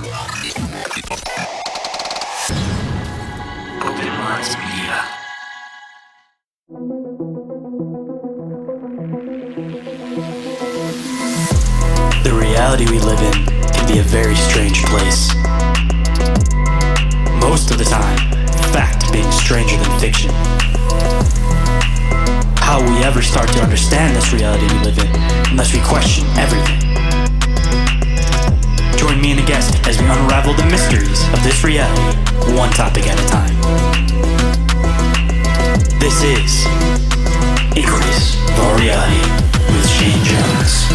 The reality we live in can be a very strange place. Most of the time, fact being stranger than fiction. How will we ever start to understand this reality we live in unless we question everything? Join me and a guest as we unravel the mysteries of this reality, one topic at a time. This is Inquiries of Our Reality with Shayn Jones.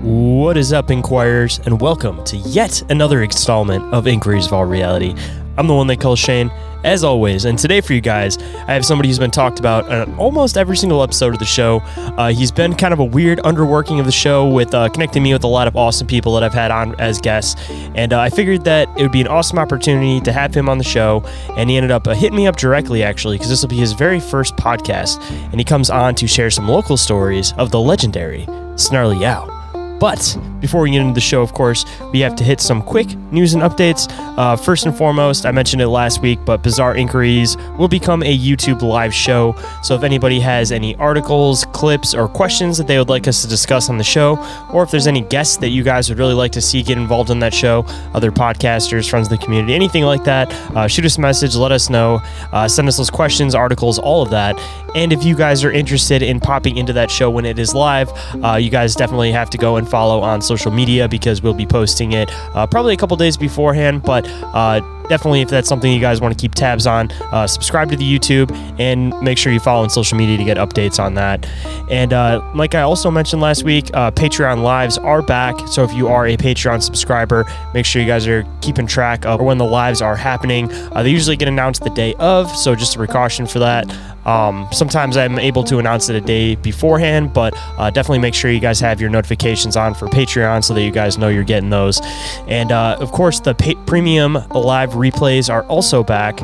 What is up, Inquirers, and welcome to yet another installment of Inquiries of All Reality. I'm the one they call Shane, as always, and today for you guys, I have somebody who's been talked about on almost every single episode of the show. He's been kind of a weird underworking of the show with connecting me with a lot of awesome people that I've had on as guests, and I figured that it would be an awesome opportunity to have him on the show, and he ended up hitting me up directly, actually, because this will be his very first podcast, and he comes on to share some local stories of the legendary Snarly Yow. But before we get into the show, of course, we have to hit some quick news and updates. First and foremost, I mentioned it last week, but Bizarre Inquiries will become a YouTube live show. So if anybody has any articles, clips, or questions that they would like us to discuss on the show, or if there's any guests that you guys would really like to see get involved in that show, other podcasters, friends of the community, anything like that, shoot us a message, let us know, send us those questions, articles, all of that. And if you guys are interested in popping into that show when it is live, you guys definitely have to go and follow on social media because we'll be posting it probably a couple days beforehand, but definitely if that's something you guys want to keep tabs on, subscribe to the YouTube and make sure you follow on social media to get updates on that. And like I also mentioned last week, Patreon lives are back, so if you are a Patreon subscriber, make sure you guys are keeping track of when the lives are happening. They usually get announced the day of, so just a precaution for that. Sometimes I'm able to announce it a day beforehand, but definitely make sure you guys have your notifications on for Patreon so that you guys know you're getting those. And of course, the premium live replays are also back.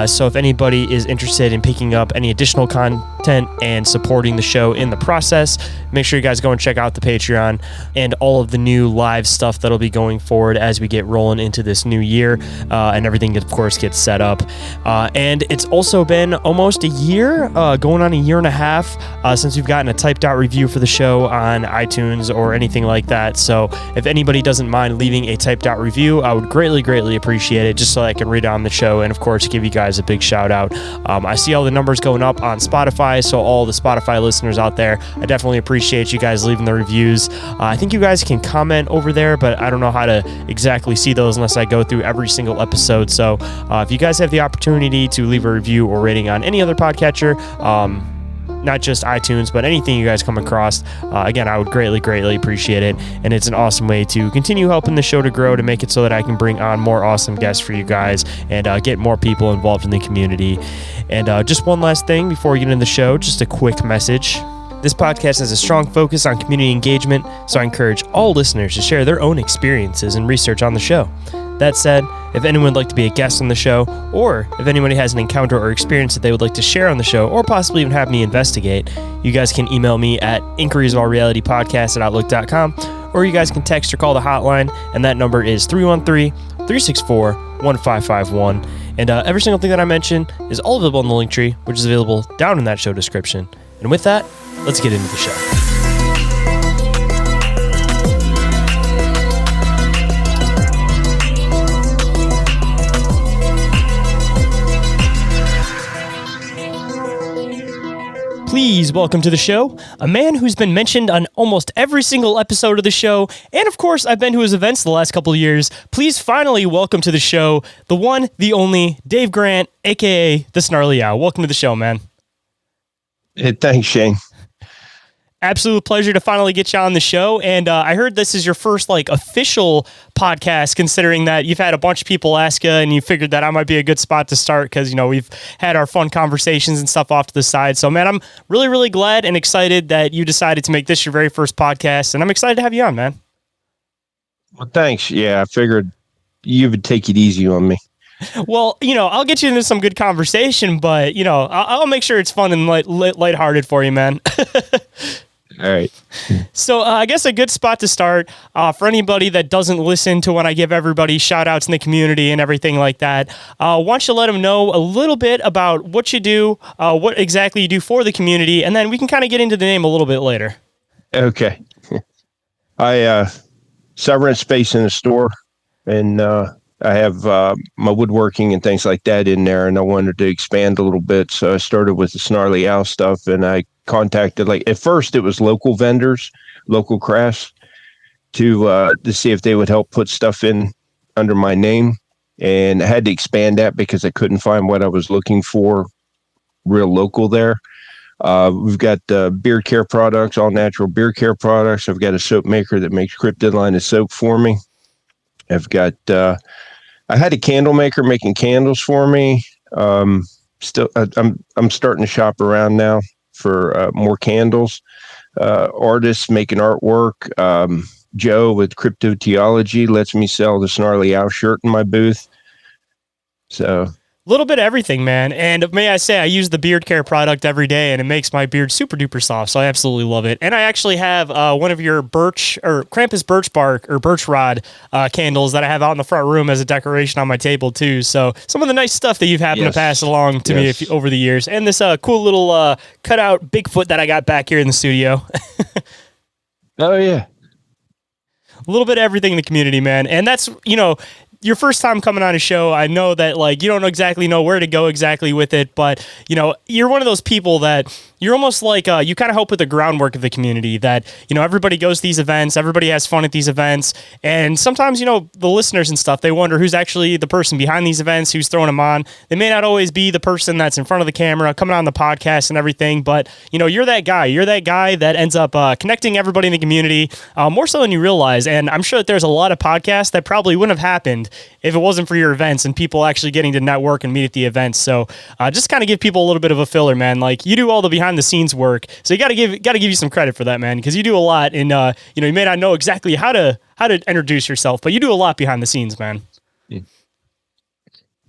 So if anybody is interested in picking up any additional content and supporting the show in the process, make sure you guys go and check out the Patreon and all of the new live stuff that'll be going forward as we get rolling into this new year, and everything, of course, gets set up. And it's also been almost a year, going on a year and a half, since we've gotten a typed out review for the show on iTunes or anything like that. So if anybody doesn't mind leaving a typed out review, I would greatly appreciate it, just so I can read it on the show and, of course, give you guys a big shout out. I see all the numbers going up on Spotify, so all the Spotify listeners out there, I definitely appreciate you guys leaving the reviews. I think you guys can comment over there, but I don't know how to exactly see those unless I go through every single episode. So if you guys have the opportunity to leave a review or rating on any other podcatcher, not just iTunes, but anything you guys come across, again, I would greatly appreciate it. And it's an awesome way to continue helping the show to grow, to make it so that I can bring on more awesome guests for you guys and get more people involved in the community. And just one last thing before we get into the show, just a quick message. This podcast has a strong focus on community engagement, so I encourage all listeners to share their own experiences and research on the show. That said, if anyone would like to be a guest on the show, or if anybody has an encounter or experience that they would like to share on the show, or possibly even have me investigate, you guys can email me at inquiriesofallrealitypodcast@outlook.com, or you guys can text or call the hotline, and that number is 313-364-1551. And every single thing that I mentioned is all available in the link tree, which is available down in that show description. And with that, let's get into the show. Please welcome to the show a man who's been mentioned on almost every single episode of the show, and of course, I've been to his events the last couple of years. Please finally welcome to the show the one, the only, Dave Grant, aka the Snarly Yow. Welcome to the show, man. Hey, thanks, Shane. Absolute pleasure to finally get you on the show. And I heard this is your first like official podcast, considering that you've had a bunch of people ask you and you figured that I might be a good spot to start because, you know, we've had our fun conversations and stuff off to the side. So, man, I'm really, really glad and excited that you decided to make this your very first podcast. And I'm excited to have you on, man. Well, thanks. Yeah, I figured you would take it easy on me. Well, you know, I'll get you into some good conversation, but, you know, I'll make sure it's fun and lighthearted for you, man. All right. So I guess a good spot to start for anybody that doesn't listen to when I give everybody shout outs in the community and everything like that. Why don't you let them know a little bit about what you do, what exactly you do for the community, and then we can kind of get into the name a little bit later. Okay. So I rent space in a store, and I have my woodworking and things like that in there, and I wanted to expand a little bit. So I started with the Snarly Yow stuff, and I contacted, like, at first it was local vendors, local crafts, to see if they would help put stuff in under my name. And I had to expand that because I couldn't find what I was looking for real local there. We've got beard care products, all natural beard care products. I've got a soap maker that makes Cryptoteeology line of soap for me. I've got I had a candle maker making candles for me. I'm starting to shop around now for more candles. Artists making artwork. Joe with Cryptoteeology lets me sell the Snarly Yow shirt in my booth. So A little bit of everything, man. And may I say, I use the beard care product every day, and it makes my beard super duper soft. So I absolutely love it. And I actually have one of your Krampus birch bark or birch rod candles that I have out in the front room as a decoration on my table too. So some of the nice stuff that you've happened to pass along to me over the years, and this cool little cutout Bigfoot that I got back here in the studio. Oh yeah. A little bit of everything in the community, man. And that's, you know, your first time coming on a show. I know that, like, you don't exactly know where to go exactly with it, but, you know, you're one of those people that you're almost like, you kind of help with the groundwork of the community, that, you know, everybody goes to these events, everybody has fun at these events. And sometimes, you know, the listeners and stuff, they wonder who's actually the person behind these events, who's throwing them on. They may not always be the person that's in front of the camera, coming on the podcast and everything, but, you know, you're that guy. You're that guy that ends up connecting everybody in the community, more so than you realize. And I'm sure that there's a lot of podcasts that probably wouldn't have happened if it wasn't for your events and people actually getting to network and meet at the events. So just kind of give people a little bit of a filler, man. Like, you do all the behind the scenes work, so you got to give you some credit for that, man, because you do a lot. And you know, you may not know exactly how to introduce yourself, but you do a lot behind the scenes, man.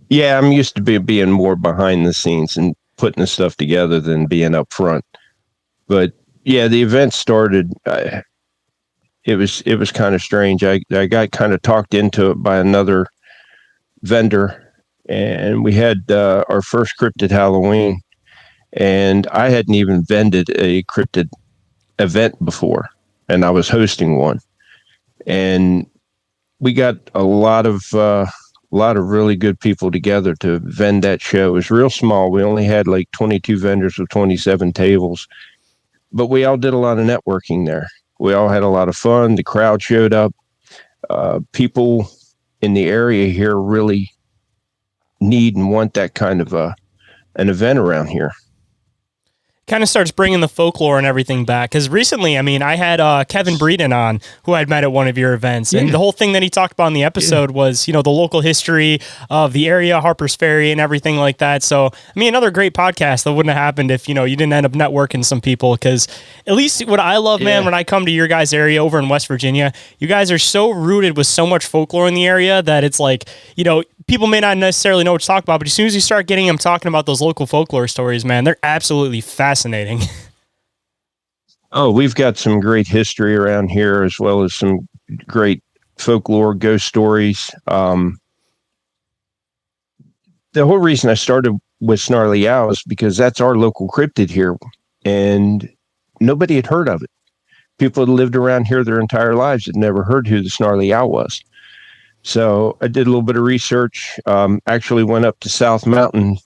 Yeah, I'm used to being more behind the scenes and putting the stuff together than being up front. But yeah, the event started. It was kind of strange. I got kind of talked into it by another vendor, and we had our first cryptid Halloween, and I hadn't even vended a cryptid event before, and I was hosting one, and we got a lot of really good people together to vend that show. It was real small. We only had like 22 vendors with 27 tables, but we all did a lot of networking there. We all had a lot of fun. The crowd showed up. People in the area here really need and want that kind of an event around here. Kind of starts bringing the folklore and everything back. Because recently, I mean, I had Kevin Breeden on, who I'd met at one of your events. And the whole thing that he talked about in the episode was, you know, the local history of the area, Harper's Ferry, and everything like that. So, I mean, another great podcast that wouldn't have happened if, you know, you didn't end up networking some people. Because at least what I love, man, when I come to your guys' area over in West Virginia, you guys are so rooted with so much folklore in the area that it's like, you know, people may not necessarily know what to talk about, but as soon as you start getting them talking about those local folklore stories, man, they're absolutely fascinating. Oh, we've got some great history around here, as well as some great folklore, ghost stories. The whole reason I started with Snarly Yow is because that's our local cryptid here, and nobody had heard of it. People that lived around here their entire lives had never heard who the Snarly Yow was. So I did a little bit of research, actually went up to South Mountain,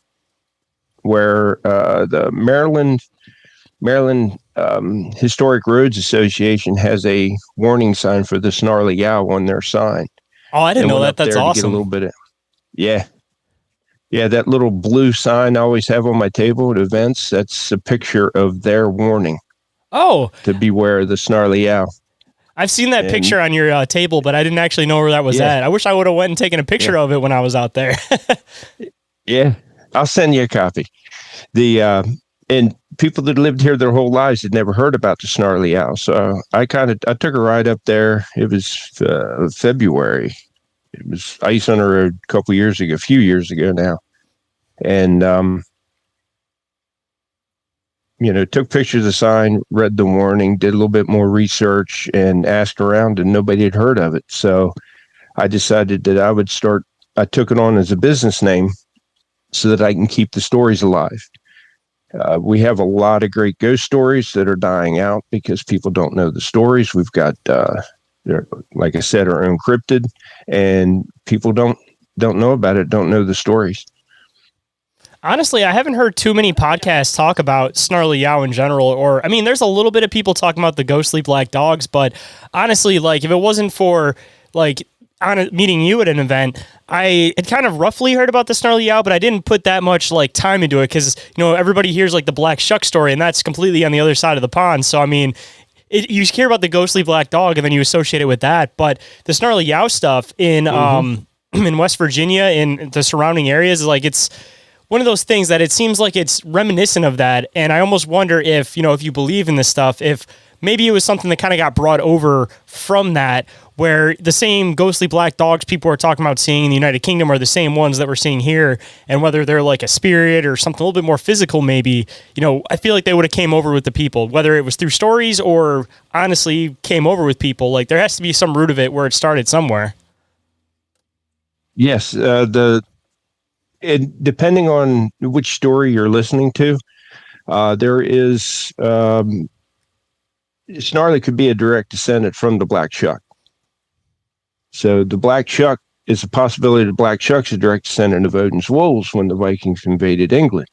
where the Maryland Historic Roads Association has a warning sign for the Snarly Yow on their sign. Oh, I didn't know that. That's awesome. Get a little bit of, yeah, that little blue sign I always have on my table at events, that's a picture of their warning. Oh, to beware of the Snarly Yow. I've seen that picture on your table, but I didn't actually know where that was at. I wish I would have went and taken a picture of it when I was out there. Yeah, I'll send you a copy. And people that lived here their whole lives had never heard about the Snarly Yow. So I took a ride up there. It was February. It was ice on the road a few years ago now. And, took pictures of the sign, read the warning, did a little bit more research, and asked around, and nobody had heard of it. So I decided that I took it on as a business name so that I can keep the stories alive. We have a lot of great ghost stories that are dying out because people don't know the stories. We've got, like I said, our own cryptid, and people don't know about it, don't know the stories. Honestly, I haven't heard too many podcasts talk about Snarly Yow in general, there's a little bit of people talking about the ghostly black dogs, but honestly, like, if it wasn't for, like, meeting you at an event, I had kind of roughly heard about the Snarly Yow, but I didn't put that much, like, time into it, because, everybody hears, like, the Black Shuck story, and that's completely on the other side of the pond, so, you hear about the ghostly black dog, and then you associate it with that, but the Snarly Yow stuff in West Virginia, in the surrounding areas, is like, it's one of those things that it seems like it's reminiscent of that. And I almost wonder if you believe in this stuff, if maybe it was something that kind of got brought over from that, where the same ghostly black dogs people are talking about seeing in the United Kingdom are the same ones that we're seeing here. And whether they're like a spirit or something a little bit more physical, maybe, I feel like they would have came over with the people, whether it was through stories or honestly came over with people. Like, there has to be some root of it where it started somewhere. Yes. Depending on which story you're listening to, there is Snarly could be a direct descendant from the Black Shuck. So the Black Shuck is a possibility. The Black Shuck's a direct descendant of Odin's wolves when the Vikings invaded England.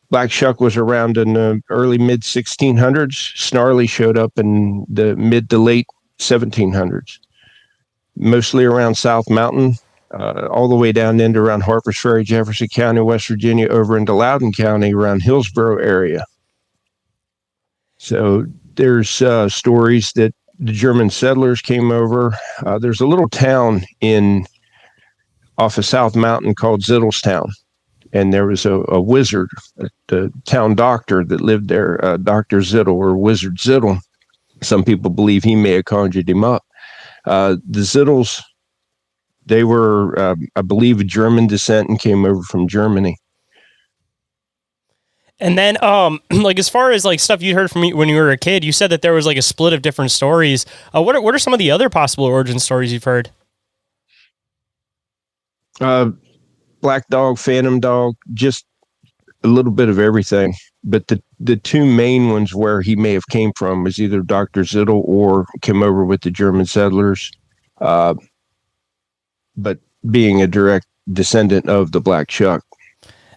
Black Shuck was around in the early mid 1600s. Snarly showed up in the mid to late 1700s, mostly around South Mountain. All the way down into around Harpers Ferry, Jefferson County, West Virginia, over into Loudoun County, around Hillsborough area. So there's stories that the German settlers came over. There's a little town off of South Mountain called Zittlestown, and there was a wizard, the town doctor that lived there, Dr. Zittle or Wizard Zittle. Some people believe he may have conjured him up. The Zittles, they were, I believe, of German descent and came over from Germany. And then, like, as far as like stuff you heard from me when you were a kid, you said that there was like a split of different stories. What are some of the other possible origin stories you've heard? Black dog, phantom dog, just a little bit of everything. But the two main ones where he may have came from was either Dr. Zittle or came over with the German settlers. But being a direct descendant of the Black Shuck.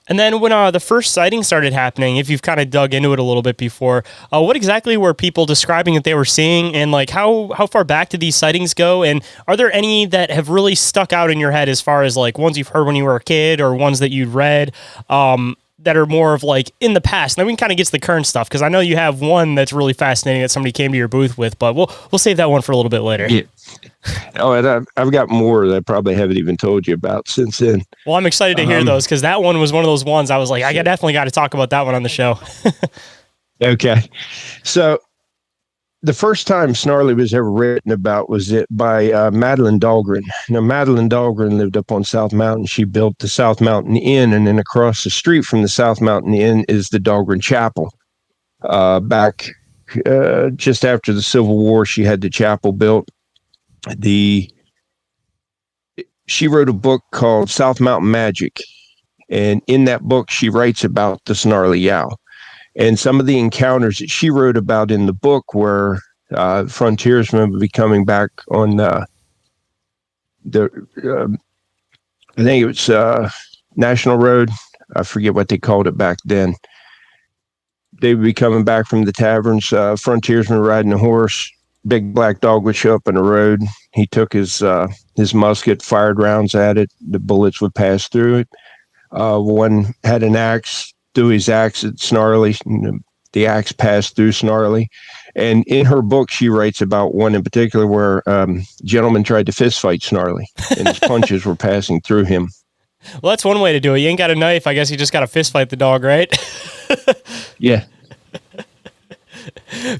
And then when the first sighting started happening, if you've kind of dug into it a little bit before, what exactly were people describing that they were seeing, and like how far back did these sightings go? And are there any that have really stuck out in your head as far as like ones you've heard when you were a kid or ones that you'd read that are more of like in the past? And then we can kind of get to the current stuff, because I know you have one that's really fascinating that somebody came to your booth with, but we'll save that one for a little bit later. Yeah. Oh, and I've got more that I probably haven't even told you about since then. Well, I'm excited to hear those, because that one was one of those ones I was like, I definitely got to talk about that one on the show. Okay. So the first time Snarly was ever written about was by Madeline Dahlgren. Now, Madeline Dahlgren lived up on South Mountain. She built the South Mountain Inn, and then across the street from the South Mountain Inn is the Dahlgren Chapel. Back just after the Civil War, she had the chapel built. She wrote a book called South Mountain Magic, and in that book she writes about the Snarly Yow, and some of the encounters that she wrote about in the book were frontiersmen would be coming back on I think it was National Road. I forget what they called it back then. They would be coming back from the taverns, frontiersmen riding a horse. Big black dog would show up in the road. He took his musket, fired rounds at it. The bullets would pass through it. One had an axe, threw his axe at Snarly. the axe passed through Snarly. And in her book, she writes about one in particular where gentleman tried to fist fight Snarly, and his punches were passing through him. Well, that's one way to do it. You ain't got a knife. I guess you just got to fist fight the dog, right? Yeah.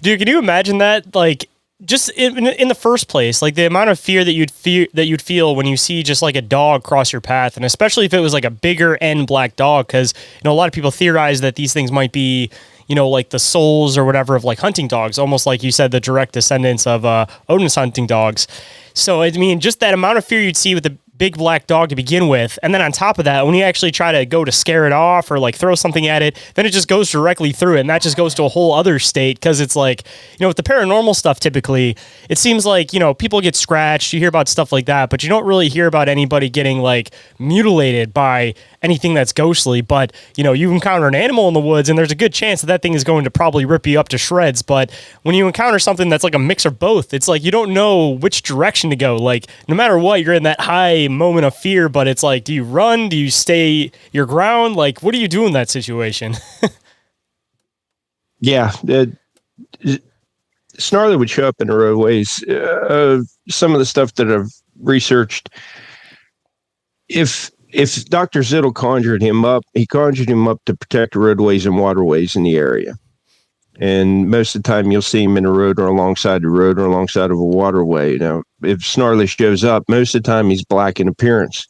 Dude, can you imagine that? Like, just in the first place, like the amount of fear that you'd feel when you see just like a dog cross your path, and especially if it was like a bigger end black dog, because a lot of people theorize that these things might be, like the souls or whatever of like hunting dogs, almost like you said, the direct descendants of Odin's hunting dogs. So I mean, just that amount of fear you'd see with the big black dog to begin with, and then on top of that, when you actually try to go to scare it off or like throw something at it, then it just goes directly through it, and that just goes to a whole other state, because it's like, with the paranormal stuff, typically it seems like people get scratched, you hear about stuff like that, but you don't really hear about anybody getting like mutilated by anything that's ghostly. But you encounter an animal in the woods and there's a good chance that thing is going to probably rip you up to shreds. But when you encounter something that's like a mix of both, it's like you don't know which direction to go. Like, no matter what, you're in that high moment of fear, but it's like, do you run? Do you stay your ground? Like, what do you do in that situation? Yeah. Snarly would show up in the roadways. Some of the stuff that I've researched, if Dr. Zittel conjured him up, he conjured him up to protect roadways and waterways in the area. And most of the time you'll see him in a road or alongside the road or alongside of a waterway. Now, if Snarly shows up, most of the time he's black in appearance.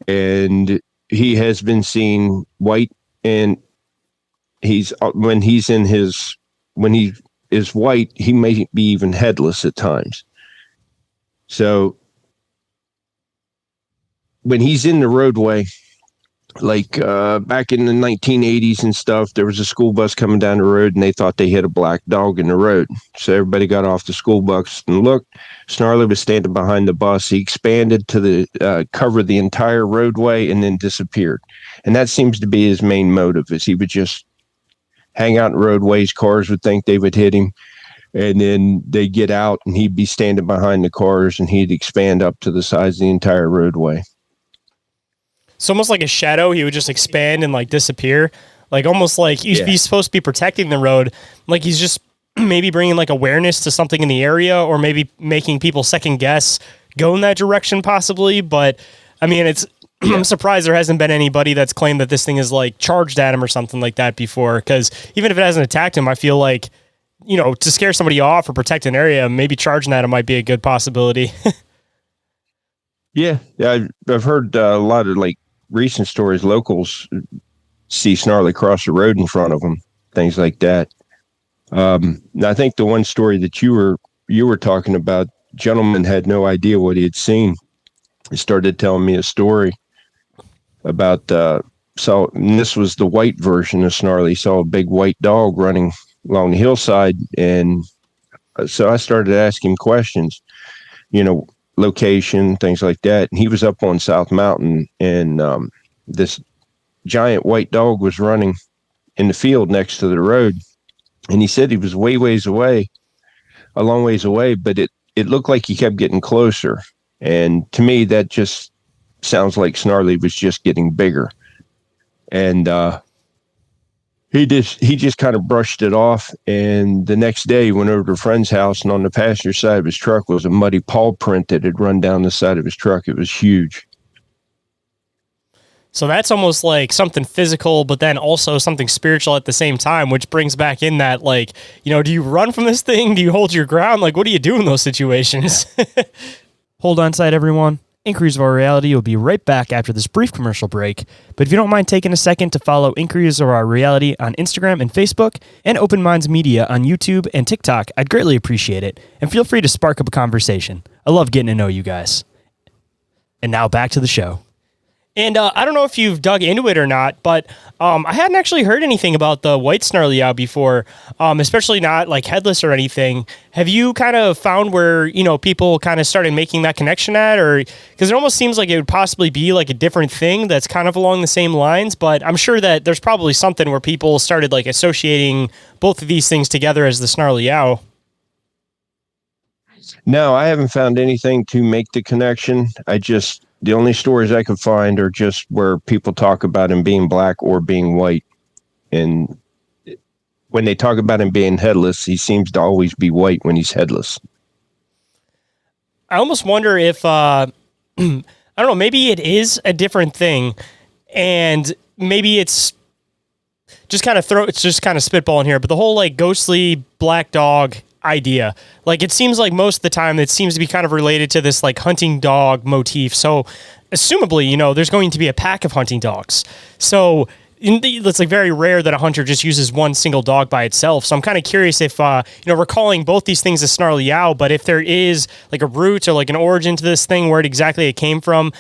And he has been seen white, and when he is white, he may be even headless at times. So when he's in the roadway, like back in the 1980s and stuff, there was a school bus coming down the road and they thought they hit a black dog in the road. So everybody got off the school bus and looked. Snarly was standing behind the bus. He expanded to cover the entire roadway and then disappeared. And that seems to be his main motive, is he would just hang out in roadways. Cars would think they would hit him, and then they'd get out and he'd be standing behind the cars and he'd expand up to the size of the entire roadway. It's almost like a shadow. He would just expand and like disappear, like almost like he's supposed to be protecting the road. Like he's just maybe bringing like awareness to something in the area, or maybe making people second guess, go in that direction possibly. But I mean, I'm surprised there hasn't been anybody that's claimed that this thing is like charged at him or something like that before. Because even if it hasn't attacked him, I feel like, to scare somebody off or protect an area, maybe charging at him might be a good possibility. Yeah, I've heard a lot of like recent stories. Locals see Snarly cross the road in front of them, things like that. I think the one story that you were talking about, gentleman had no idea what he had seen. He started telling me a story about and this was the white version of Snarly. He saw a big white dog running along the hillside, and so I started asking questions, location, things like that. And he was up on South Mountain, and this giant white dog was running in the field next to the road. And he said he was a long ways away, but it looked like he kept getting closer. And to me, that just sounds like Snarly was just getting bigger. And he just kind of brushed it off. And the next day he went over to a friend's house, and on the passenger side of his truck was a muddy paw print that had run down the side of his truck. It was huge. So that's almost like something physical, but then also something spiritual at the same time, which brings back in that, like, do you run from this thing? Do you hold your ground? Like, what do you do in those situations? Hold on tight, everyone. Inquiries of Our Reality will be right back after this brief commercial break. But if you don't mind taking a second to follow Inquiries of Our Reality on Instagram and Facebook, and Open Minds Media on YouTube and TikTok, I'd greatly appreciate it. And feel free to spark up a conversation. I love getting to know you guys. And now back to the show. And I don't know if you've dug into it or not, but I hadn't actually heard anything about the white Snarly Yow before, especially not like headless or anything. Have you kind of found where, people kind of started making that connection at? Or because it almost seems like it would possibly be like a different thing that's kind of along the same lines, but I'm sure that there's probably something where people started like associating both of these things together as the Snarly Yow. No, I haven't found anything to make the connection. The only stories I could find are just where people talk about him being black or being white. And when they talk about him being headless, he seems to always be white when he's headless. I almost wonder if I don't know, maybe it is a different thing, and maybe it's just kind of spitballing here, but the whole like ghostly black dog idea, like it seems like most of the time it seems to be kind of related to this like hunting dog motif. So assumably, there's going to be a pack of hunting dogs. So it's like very rare that a hunter just uses one single dog by itself. So I'm kind of curious if, we're calling both these things a Snarly Yow, but if there is like a root or like an origin to this thing, where exactly it came from,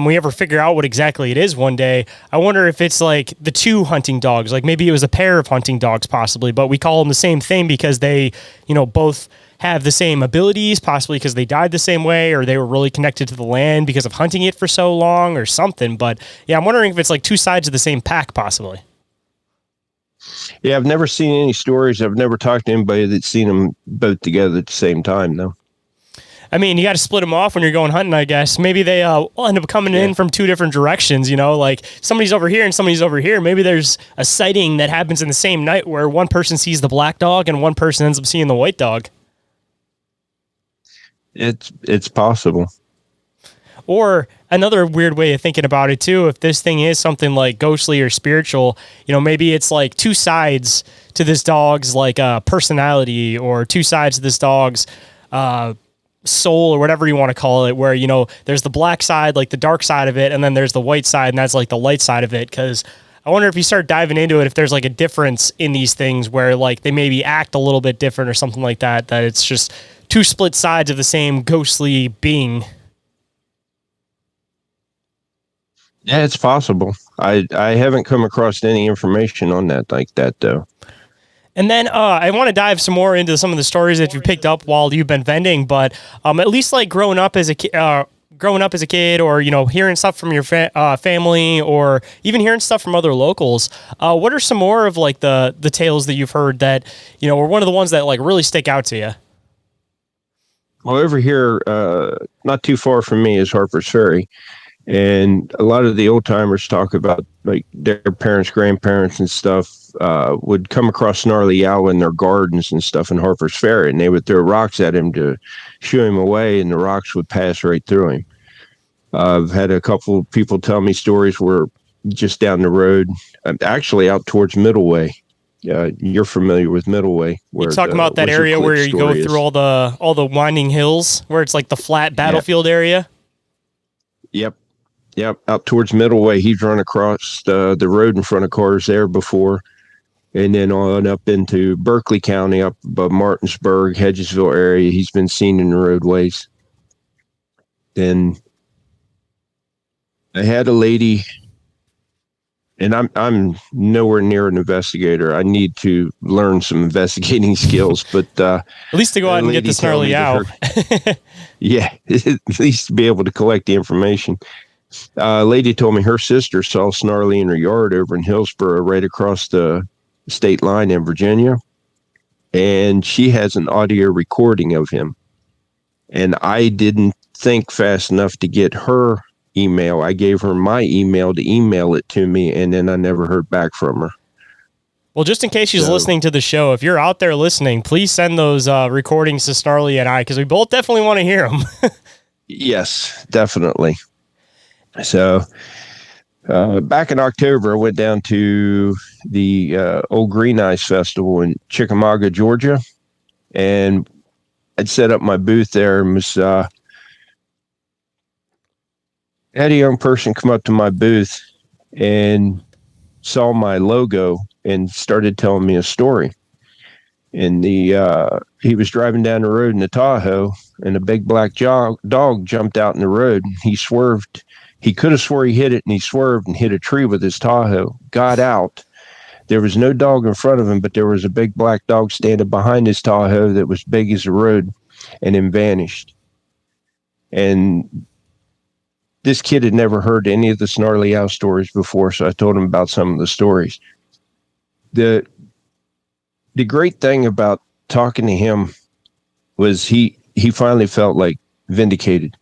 we ever figure out what exactly it is one day. I wonder if it's like the two hunting dogs, like maybe it was a pair of hunting dogs possibly, but we call them the same thing because they, both have the same abilities, possibly because they died the same way, or they were really connected to the land because of hunting it for so long or something. But yeah, I'm wondering if it's like two sides of the same pack, possibly. Yeah, I've never seen any stories. I've never talked to anybody that's seen them both together at the same time, though. I mean, you got to split them off when you're going hunting, I guess. Maybe they will end up coming in from two different directions, like somebody's over here and somebody's over here. Maybe there's a sighting that happens in the same night where one person sees the black dog and one person ends up seeing the white dog. It's possible. Or another weird way of thinking about it too, if this thing is something like ghostly or spiritual, maybe it's like two sides to this dog's like personality, or two sides to this dog's soul, or whatever you want to call it, where there's the black side, like the dark side of it, and then there's the white side, and that's like the light side of it. Because I wonder if you start diving into it, if there's like a difference in these things where like they maybe act a little bit different or something like that, that it's just two split sides of the same ghostly being. Yeah, it's possible. I haven't come across any information on that like that, though. And then I want to dive some more into some of the stories that you picked up while you've been vending, but at least like growing up as a kid, or hearing stuff from your family, or even hearing stuff from other locals, what are some more of like the tales that you've heard that were one of the ones that like really stick out to you? Well, over here, not too far from me, is Harper's Ferry. And a lot of the old timers talk about like their parents, grandparents, and stuff would come across Snarly Yow in their gardens and stuff in Harper's Ferry, and they would throw rocks at him to shoo him away, and the rocks would pass right through him. I've had a couple of people tell me stories where just down the road, actually out towards Middleway. You're familiar with Middleway. You're talking about that area where you go through all the winding hills, where it's like the flat battlefield area. Yep. Out towards Middleway, he's run across the road in front of cars there before, and then on up into Berkeley County, up above Martinsburg, Hedgesville area. He's been seen in the roadways. Then I had a lady, and I'm nowhere near an investigator. I need to learn some investigating skills, but at least to go out and get the Snarly Yow. Yeah, at least to be able to collect the information. A lady told me her sister saw Snarly in her yard over in Hillsborough, right across the state line in Virginia, and she has an audio recording of him. And I didn't think fast enough to get her email. I gave her my email to email it to me, and then I never heard back from her. Well, just in case she's listening to the show, if you're out there listening, please send those recordings to Snarly and I, because we both definitely want to hear them. Yes, definitely. So back in October, I went down to the Old Green Ice Festival in Chickamauga, Georgia, and I'd set up my booth there, and was had a young person come up to my booth and saw my logo and started telling me a story. And he was driving down the road in the Tahoe, and a big black dog jumped out in the road. He swerved. He could have swore he hit it, and he swerved and hit a tree with his Tahoe. Got out. There was no dog in front of him, but there was a big black dog standing behind his Tahoe that was big as the road, and then vanished. And this kid had never heard any of the Snarly Yow stories before, so I told him about some of the stories. The great thing about talking to him was he finally felt like vindicated.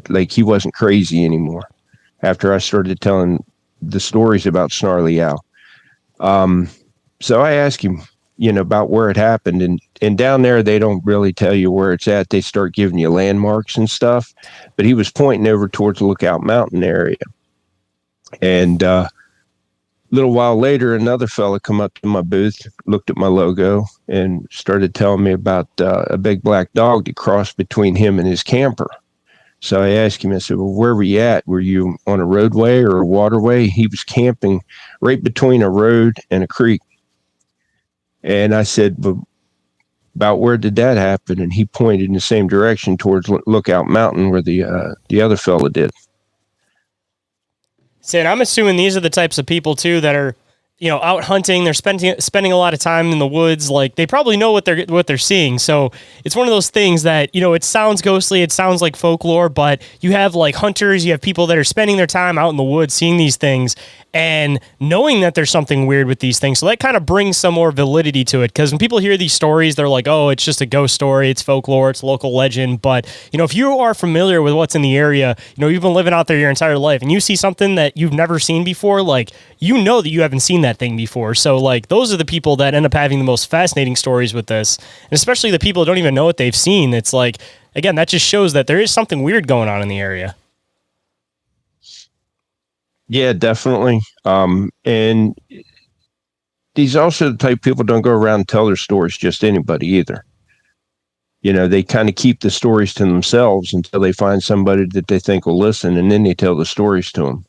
Like he wasn't crazy anymore after I started telling the stories about Snarly Yow. So I asked him, about where it happened. And down there, they don't really tell you where it's at. They start giving you landmarks and stuff. But he was pointing over towards the Lookout Mountain area. And a little while later, another fella come up to my booth, looked at my logo, and started telling me about a big black dog that crossed between him and his camper. So I asked him, I said, well, where were you at? Were you on a roadway or a waterway? He was camping right between a road and a creek. And I said, but about where did that happen? And he pointed in the same direction towards Lookout Mountain where the other fella did. Sid, I'm assuming these are the types of people too that are, out hunting. They're spending a lot of time in the woods. Like they probably know what they're seeing. So it's one of those things that, it sounds ghostly. It sounds like folklore, but you have like hunters, you have people that are spending their time out in the woods seeing these things and knowing that there's something weird with these things. So that kind of brings some more validity to it. Because when people hear these stories, they're like, oh, it's just a ghost story. It's folklore. It's local legend. But, if you are familiar with what's in the area, you've been living out there your entire life and you see something that you've never seen before, like, that you haven't seen that thing before. So, like, those are the people that end up having the most fascinating stories with this. And especially the people that don't even know what they've seen. It's like, again, that just shows that there is something weird going on in the area. Yeah, definitely. And these also the type of people don't go around and tell their stories just anybody either. They kind of keep the stories to themselves until they find somebody that they think will listen, and then they tell the stories to them.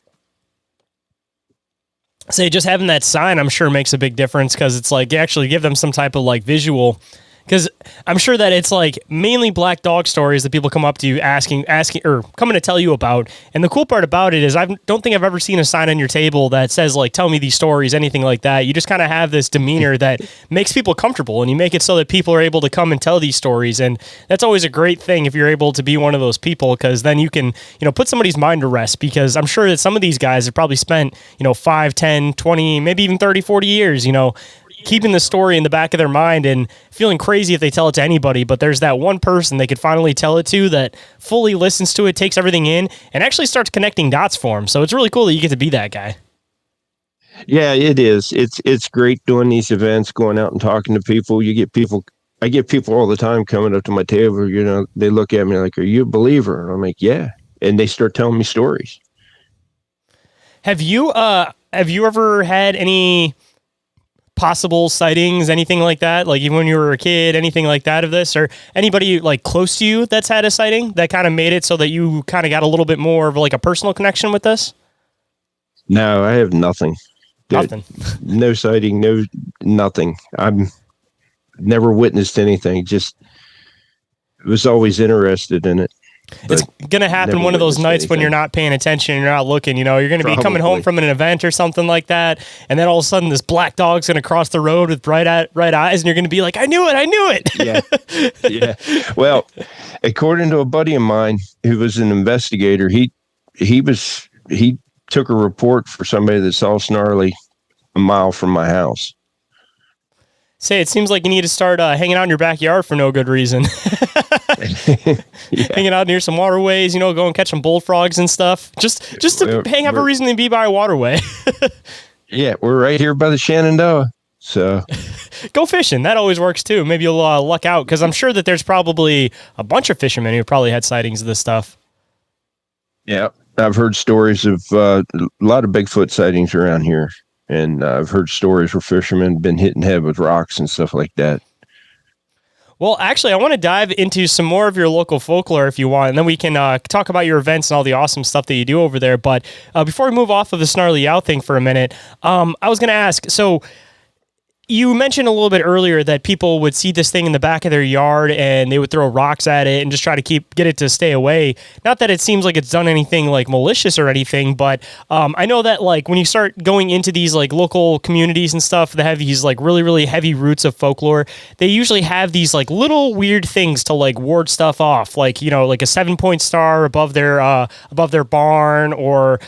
Say, just having that sign, I'm sure makes a big difference because it's like you actually give them some type of like visual. Because I'm sure that it's like mainly black dog stories that people come up to you asking or coming to tell you about. And the cool part about it is I don't think I've ever seen a sign on your table that says like, tell me these stories, anything like that. You just kind of have this demeanor that makes people comfortable and you make it so that people are able to come and tell these stories. And that's always a great thing if you're able to be one of those people, because then you can, put somebody's mind to rest, because I'm sure that some of these guys have probably spent, 5, 10, 20, maybe even 30, 40 years, keeping the story in the back of their mind and feeling crazy if they tell it to anybody, but there's that one person they could finally tell it to that fully listens to it, takes everything in, and actually starts connecting dots for them. So it's really cool that you get to be that guy. Yeah, it is. It's great doing these events, going out and talking to people. I get people all the time coming up to my table, they look at me like, are you a believer? And I'm like, yeah. And they start telling me stories. Have you ever had any possible sightings, anything like that, like even when you were a kid, anything like that of this, or anybody like close to you that's had a sighting that kind of made it so that you kind of got a little bit more of like a personal connection with this? No, I have nothing. Nothing. No sighting, nothing. I'm never witnessed anything. Just was always interested in it. It's going to happen one of those nights when you're not paying attention, you're not looking, you're going to be coming home from an event or something like that, and then all of a sudden this black dog's going to cross the road with bright eyes, and you're going to be like, I knew it. Yeah. Well, according to a buddy of mine who was an investigator, he took a report for somebody that saw Snarly a mile from my house. Say, it seems like you need to start hanging out in your backyard for no good reason. Yeah. Hanging out near some waterways, go and catch some bullfrogs and stuff. Just to have a reason to be by a waterway. Yeah, we're right here by the Shenandoah. So go fishing. That always works too. Maybe you'll luck out, because I'm sure that there's probably a bunch of fishermen who probably had sightings of this stuff. Yeah, I've heard stories of a lot of Bigfoot sightings around here. And I've heard stories where fishermen have been hit in the head with rocks and stuff like that. Well, actually, I want to dive into some more of your local folklore if you want, and then we can talk about your events and all the awesome stuff that you do over there. But before we move off of the Snarly Yow thing for a minute, I was going to ask, so you mentioned a little bit earlier that people would see this thing in the back of their yard and they would throw rocks at it and just try to get it to stay away. Not that it seems like it's done anything like malicious or anything, but I know that like when you start going into these like local communities and stuff that have these like really, really heavy roots of folklore, they usually have these like little weird things to like ward stuff off, like, like a 7-point star above their barn, or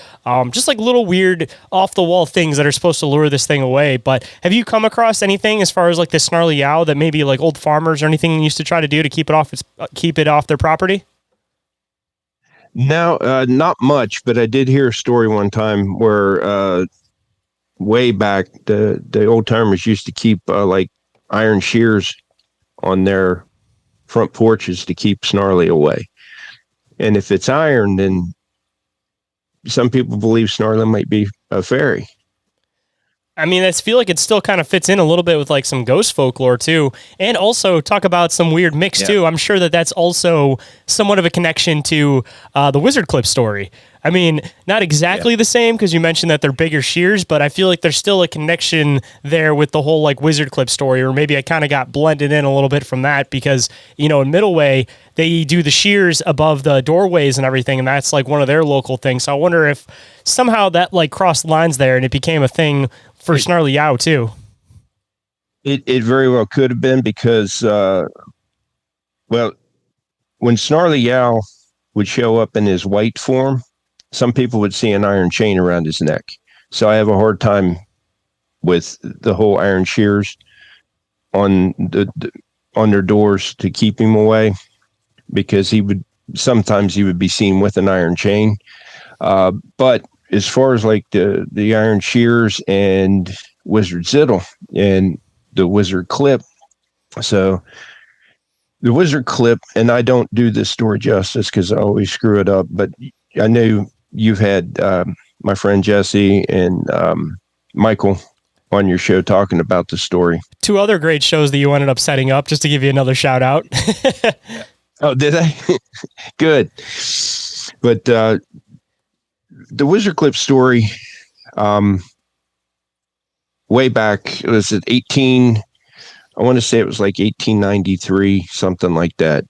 just like little weird off the wall things that are supposed to lure this thing away. But have you come across anything as far as like the Snarly Yow that maybe like old farmers or anything used to try to do to keep it off their property? No, not much, but I did hear a story one time where way back, the old timers used to keep like iron shears on their front porches to keep Snarly away. And if it's iron, then some people believe Snarly might be a fairy. I mean, I feel like it still kind of fits in a little bit with like some ghost folklore too, and also talk about some weird mix too. I'm sure that that's also somewhat of a connection to the Wizard Clip story. I mean, not exactly the same because you mentioned that they're bigger shears, but I feel like there's still a connection there with the whole like Wizard Clip story, or maybe I kind of got blended in a little bit from that because, you know, in Middleway, they do the shears above the doorways and everything, and that's like one of their local things. So I wonder if somehow that like crossed lines there and it became a thing for Snarly Yow too. It very well could have been because, well, when Snarly Yow would show up in his white form, some people would see an iron chain around his neck. So I have a hard time with the whole iron shears on on their doors to keep him away, because sometimes he would be seen with an iron chain. But as far as like the iron shears and Wizard Ziddle and the Wizard Clip, so the Wizard Clip, and I don't do this story justice because I always screw it up, but I know you've had my friend Jesse and Michael on your show talking about the story. 2 other great shows that you ended up setting up, just to give you another shout out. Oh, did I? Good. But the Wizard Clip story, way back, it was at I want to say it was like 1893, something like that.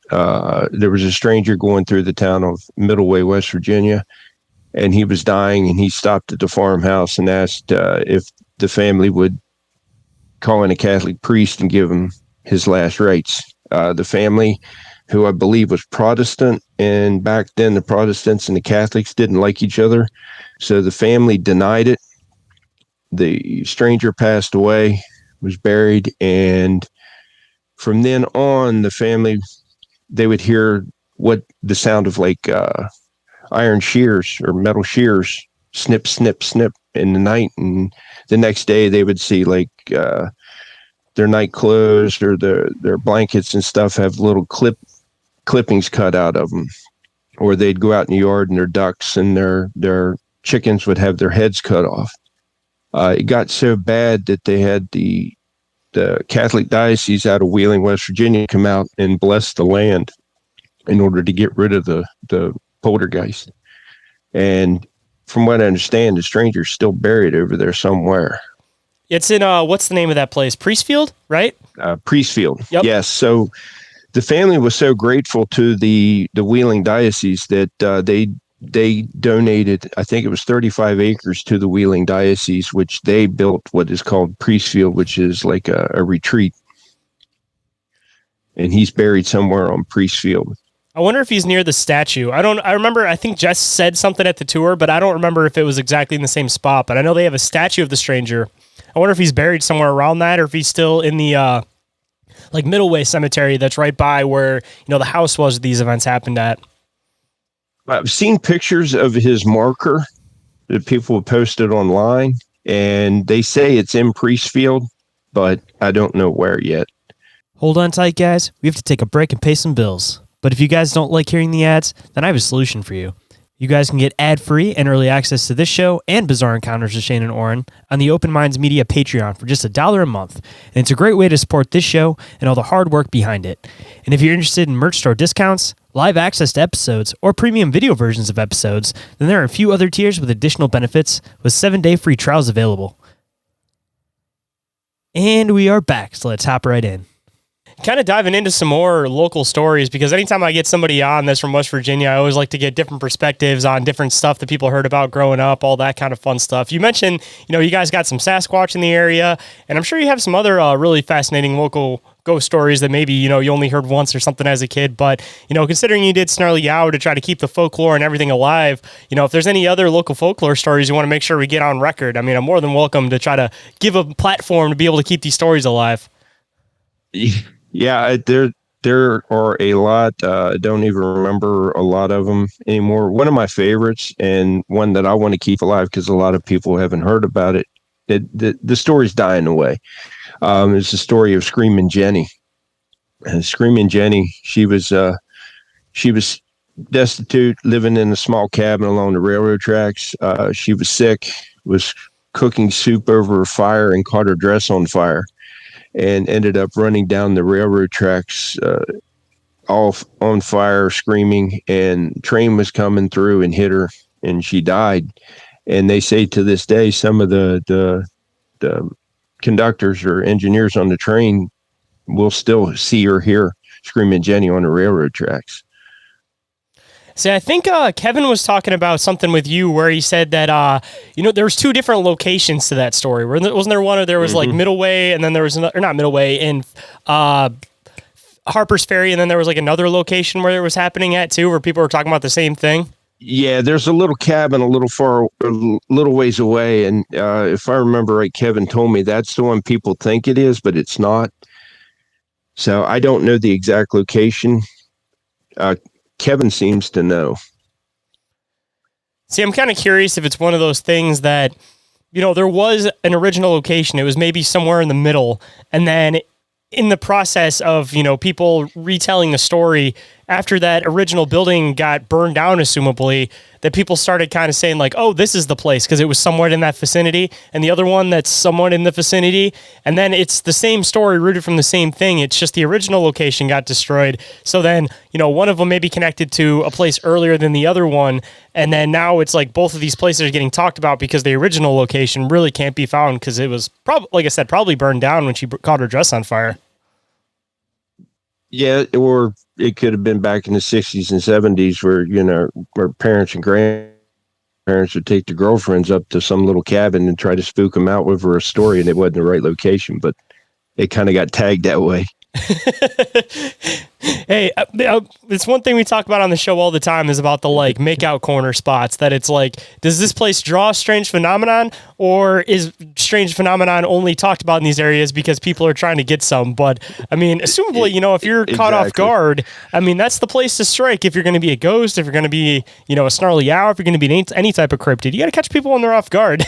There was a stranger going through the town of Middleway, West Virginia, and he was dying, and he stopped at the farmhouse and asked if the family would call in a Catholic priest and give him his last rites. The family, who I believe was Protestant, and back then the Protestants and the Catholics didn't like each other, so the family denied it. The stranger passed away, was buried, and from then on, the family, they would hear what the sound of like iron shears or metal shears snip, snip, snip in the night, and the next day they would see like their night clothes or their blankets and stuff have little clippings cut out of them, or they'd go out in the yard and their ducks and their chickens would have their heads cut off. It got so bad that they had the Catholic diocese out of Wheeling, West Virginia, come out and bless the land in order to get rid of the poltergeist. And from what I understand, the stranger's still buried over there somewhere. It's in, what's the name of that place? Priestfield, right? Priestfield. Yep. Yes. So the family was so grateful to the Wheeling diocese that they donated, I think it was 35 acres to the Wheeling diocese, which they built what is called Priestfield, which is like a retreat. And he's buried somewhere on Priestfield. I wonder if he's near the statue. I remember, I think Jess said something at the tour, but I don't remember if it was exactly in the same spot. But I know they have a statue of the stranger. I wonder if he's buried somewhere around that, or if he's still in the like Middleway Cemetery that's right by where, you know, the house was these events happened at. I've seen pictures of his marker that people have posted online, and they say it's in Priestfield, but I don't know where yet. Hold on tight, guys. We have to take a break and pay some bills. But if you guys don't like hearing the ads, then I have a solution for you. You guys can get ad-free and early access to this show and Bizarre Encounters with Shayn Orin on the Open Minds Media Patreon for just $1 a month. And it's a great way to support this show and all the hard work behind it. And if you're interested in merch store discounts, live access to episodes, or premium video versions of episodes, then there are a few other tiers with additional benefits with 7-day free trials available. And we are back, so let's hop right in. Kind of diving into some more local stories, because anytime I get somebody on that's from West Virginia, I always like to get different perspectives on different stuff that people heard about growing up, all that kind of fun stuff. You mentioned, you know, you guys got some Sasquatch in the area, and I'm sure you have some other really fascinating local ghost stories that maybe, you know, you only heard once or something as a kid. But, you know, considering you did Snarly Yow to try to keep the folklore and everything alive, you know, if there's any other local folklore stories you want to make sure we get on record, I mean, I'm more than welcome to try to give a platform to be able to keep these stories alive. Yeah, there are a lot. I don't even remember a lot of them anymore. One of my favorites, and one that I want to keep alive because a lot of people haven't heard about it, the story's dying away. It's the story of Screaming Jenny. And Screaming Jenny, she was destitute, living in a small cabin along the railroad tracks. She was sick, was cooking soup over a fire and caught her dress on fire, and ended up running down the railroad tracks, all on fire, screaming, and train was coming through and hit her, and she died. And they say to this day, some of the conductors or engineers on the train will still see or hear Screaming Jenny on the railroad tracks. See, I think Kevin was talking about something with you where he said that, there was two different locations to that story. Wasn't there one, or there was like Middleway, and then there was another, or not Middleway, in Harper's Ferry, and then there was like another location where it was happening at too, where people were talking about the same thing? Yeah, there's a little cabin a little ways away, and if I remember right, Kevin told me that's the one people think it is, but it's not. So I don't know the exact location. Kevin seems to know. See, I'm kind of curious if it's one of those things that, there was an original location. It was maybe somewhere in the middle, and then in the process of, people retelling the story after that original building got burned down, assumably, that people started kind of saying like, oh, this is the place because it was somewhat in that vicinity, and the other one that's somewhat in the vicinity. And then it's the same story rooted from the same thing. It's just the original location got destroyed. So then, one of them may be connected to a place earlier than the other one. And then now it's like both of these places are getting talked about because the original location really can't be found because it was probably, like I said, probably burned down when she caught her dress on fire. Yeah, or it could have been back in the 60s and 70s where parents and grandparents would take their girlfriends up to some little cabin and try to spook them out with a story, and it wasn't the right location, but it kind of got tagged that way. Hey, it's one thing we talk about on the show all the time is about the like makeout corner spots, that it's like, does this place draw strange phenomenon, or is strange phenomenon only talked about in these areas because people are trying to get some? But I mean, assumably, if you're caught off guard, I mean, that's the place to strike. If you're going to be a ghost, if you're going to be, a Snarly Yow, if you're going to be any type of cryptid, you got to catch people when they're off guard.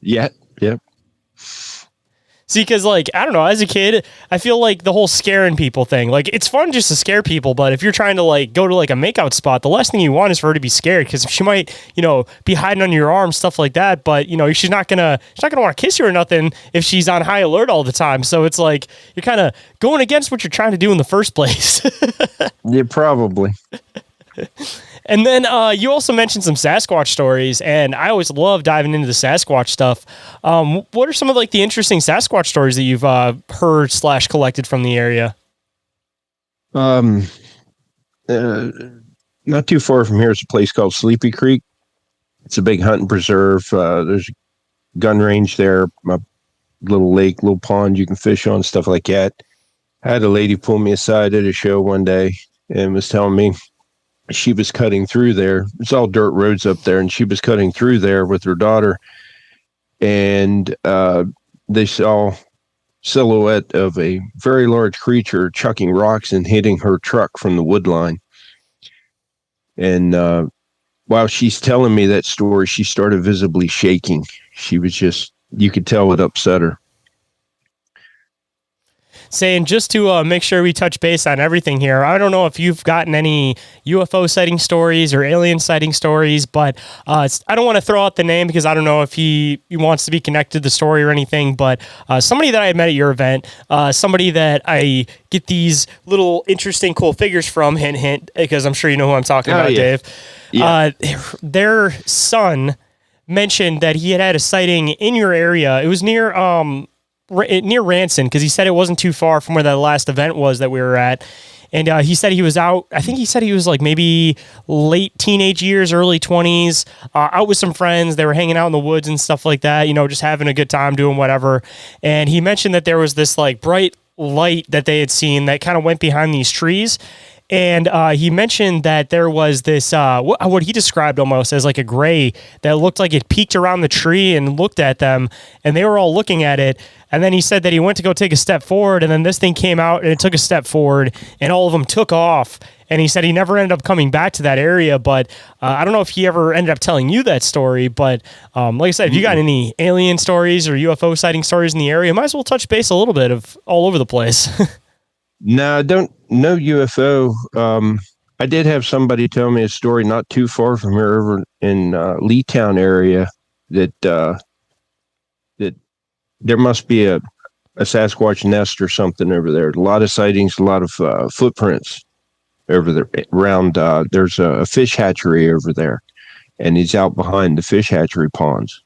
Yeah. See, because, I don't know, as a kid, I feel like the whole scaring people thing, it's fun just to scare people, but if you're trying to, go to, a makeout spot, the last thing you want is for her to be scared, because she might, be hiding under your arm, stuff like that, but, she's not gonna want to kiss you or nothing if she's on high alert all the time, so it's like, you're kind of going against what you're trying to do in the first place. Yeah, probably. And then you also mentioned some Sasquatch stories, and I always love diving into the Sasquatch stuff. What are some of the interesting Sasquatch stories that you've heard / collected from the area? Not too far from here is a place called Sleepy Creek. It's a big hunting preserve. There's a gun range there, a little lake, little pond you can fish on, stuff like that. I had a lady pull me aside at a show one day and was telling me she was cutting through there. It's all dirt roads up there, and she was cutting through there with her daughter, and they saw silhouette of a very large creature chucking rocks and hitting her truck from the wood line. And while she's telling me that story, she started visibly shaking. She was just, you could tell it upset her. Saying, just to make sure we touch base on everything here, I don't know if you've gotten any UFO sighting stories or alien sighting stories, but I don't want to throw out the name because I don't know if he wants to be connected to the story or anything, but somebody that I met at your event, somebody that I get these little interesting, cool figures from, hint, hint, because I'm sure you know who I'm talking about, yeah. Dave. Yeah. Their son mentioned that he had a sighting in your area. It was near Ranson, because he said it wasn't too far from where that last event was that we were at. And he said he was out, I think he said he was maybe late teenage years, early 20s, out with some friends. They were hanging out in the woods and stuff like that, just having a good time doing whatever. And he mentioned that there was this bright light that they had seen that kind of went behind these trees. And he mentioned that there was this, what he described almost as a gray that looked like it peeked around the tree and looked at them, and they were all looking at it. And then he said that he went to go take a step forward, and then this thing came out and it took a step forward, and all of them took off. and he said he never ended up coming back to that area. But I don't know if he ever ended up telling you that story. But like I said, if you got any alien stories or UFO sighting stories in the area, might as well touch base a little bit of all over the place. No, I don't know UFO. I did have somebody tell me a story not too far from here, over in Leetown area, that that there must be a Sasquatch nest or something over there. A lot of sightings, a lot of footprints over there around. There's a fish hatchery over there, and he's out behind the fish hatchery ponds.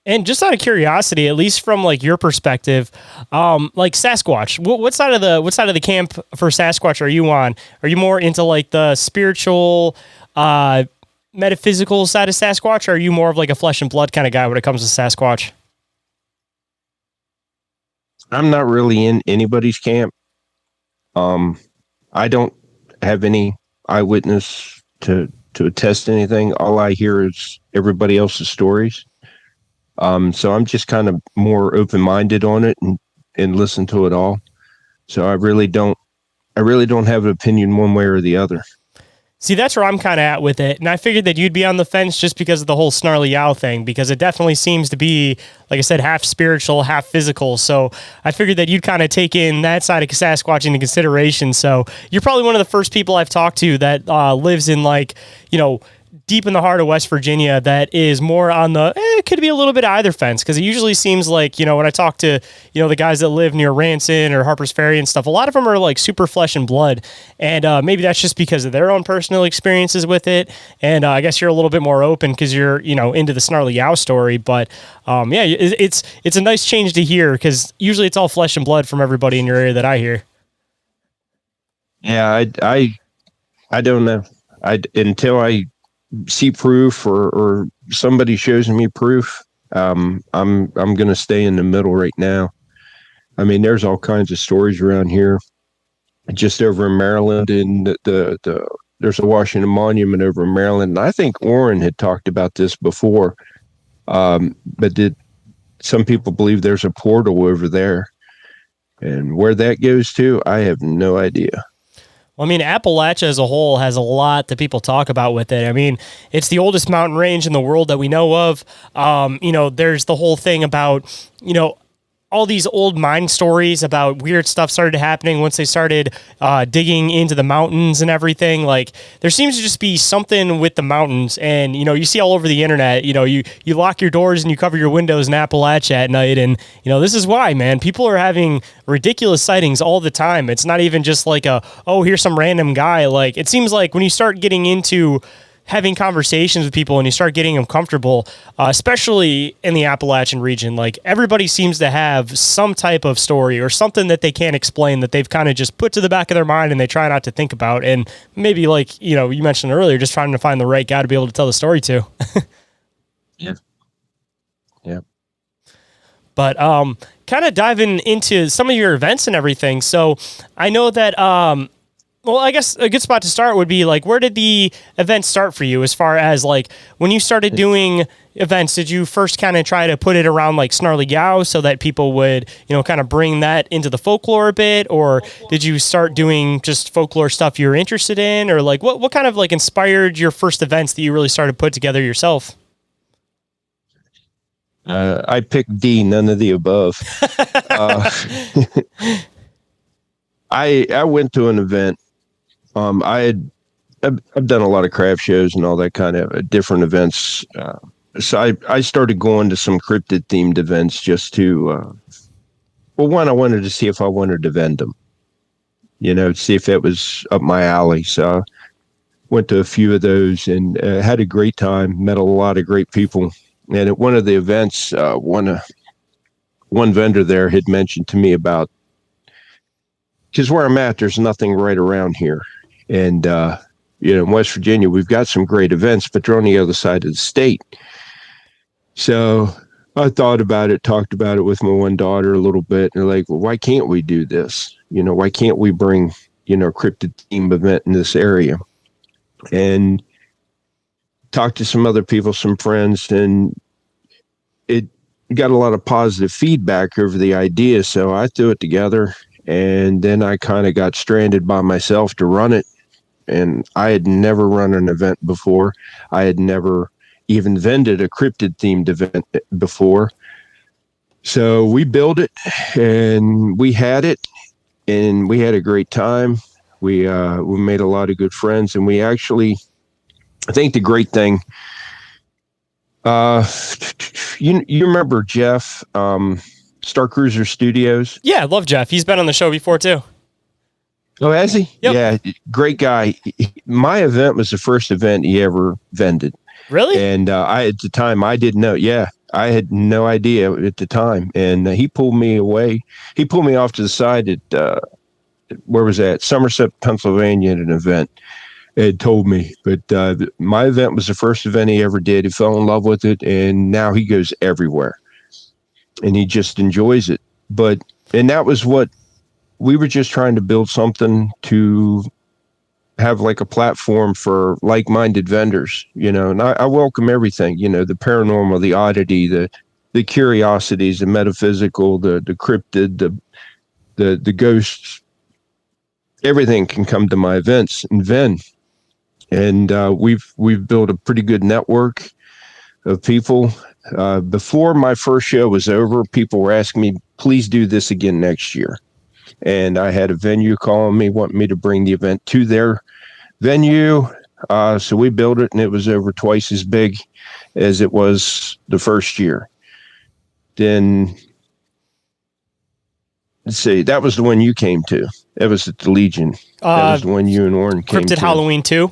And just out of curiosity, at least from like your perspective, like Sasquatch, what side of the camp for Sasquatch are you on? Are you more into like the spiritual, metaphysical side of Sasquatch, or are you more of like a flesh and blood kind of guy when it comes to Sasquatch? I'm not really in anybody's camp. I don't have any eyewitness to attest anything. All I hear is everybody else's stories. So I'm just kind of more open-minded on it and listen to it all. So I really don't have an opinion one way or the other. See, that's where I'm kind of at with it. And I figured that you'd be on the fence just because of the whole Snarly Yow thing, because it definitely seems to be, like I said, half spiritual, half physical. So I figured that you'd kind of take in that side of Sasquatch into consideration. So you're probably one of the first people I've talked to that lives in, like, you know, deep in the heart of West Virginia, that is more on the, it could be a little bit of either fence. Cause it usually seems like, you know, when I talk to, you know, the guys that live near Ranson or Harper's Ferry and stuff, a lot of them are like super flesh and blood. And maybe that's just because of their own personal experiences with it. And I guess you're a little bit more open cause you're, you know, into the Snarly Yow story. But yeah, it's a nice change to hear, cause usually it's all flesh and blood from everybody in your area that I hear. Yeah. I don't know. Until I see proof or somebody shows me proof, I'm going to stay in the middle right now. I mean, there's all kinds of stories around here. Just over in Maryland, and there's a Washington Monument over in Maryland. And I think Orin had talked about this before, but some people believe there's a portal over there, and where that goes to, I have no idea. Well, I mean, Appalachia as a whole has a lot that people talk about with it. I mean, it's the oldest mountain range in the world that we know of. You know, there's the whole thing about, you know, all these old mine stories about weird stuff started happening once they started digging into the mountains and everything. Like, there seems to just be something with the mountains. And, you know, you see all over the internet, you know, you lock your doors and you cover your windows in Appalachia at night. And, you know, this is why, man, people are having ridiculous sightings all the time. It's not even just like here's some random guy. Like, it seems like when you start getting into having conversations with people and you start getting them comfortable, especially in the Appalachian region, like, everybody seems to have some type of story or something that they can't explain that they've kind of just put to the back of their mind and they try not to think about. And maybe, like, you know, you mentioned earlier, just trying to find the right guy to be able to tell the story to. Yeah. Yeah. But kind of diving into some of your events and everything. So I know that well, I guess a good spot to start would be, like, where did the event start for you, as far as, like, when you started doing events? Did you first kind of try to put it around, like, Snarly Yow so that people would, you know, kind of bring that into the folklore a bit? Or did you start doing just folklore stuff you're interested in? Or, like, what kind of, like, inspired your first events that you really started to put together yourself? I picked D, none of the above. I went to an event. I've done a lot of craft shows and all that kind of different events. So I started going to some cryptid themed events just to, well, one, I wanted to see if I wanted to vend them, you know, see if it was up my alley. So I went to a few of those and had a great time, met a lot of great people. And at one of the events, one vendor there had mentioned to me about, because where I'm at, there's nothing right around here. And, you know, in West Virginia, we've got some great events, but they're on the other side of the state. So I thought about it, talked about it with my one daughter a little bit. And they're like, well, why can't we do this? You know, why can't we bring, you know, a cryptid theme event in this area? And talked to some other people, some friends, and it got a lot of positive feedback over the idea. So I threw it together And then I kind of got stranded by myself to run it. And I had never run an event before. I had never even vended a cryptid themed event before. So we built it and we had it and we had a great time. We made a lot of good friends, and we actually, I think the great thing, you remember Jeff, Star Cruiser Studios? Yeah, I love Jeff. He's been on the show before too. Oh, has he? Yep. Yeah, great guy. My event was the first event he ever vended. Really? And at the time, I didn't know. Yeah, I had no idea at the time. And he pulled me away. He pulled me off to the side at, where was that? Somerset, Pennsylvania, at an event. It told me. But my event was the first event he ever did. He fell in love with it. And now he goes everywhere. And he just enjoys it. And that was what we were just trying to build, something to have like a platform for like-minded vendors, and I welcome everything, the paranormal, the oddity, the curiosities, the metaphysical, the cryptid, the ghosts. Everything can come to my events and vend. And we've built a pretty good network of people. Before my first show was over, people were asking me, please do this again next year. And I had a venue calling me, wanting me to bring the event to their venue. So we built it, and it was over twice as big as it was the first year. Then, let's see, that was the one you came to. That was at the Legion. That was the one you and Orin came to. Cryptid Halloween 2?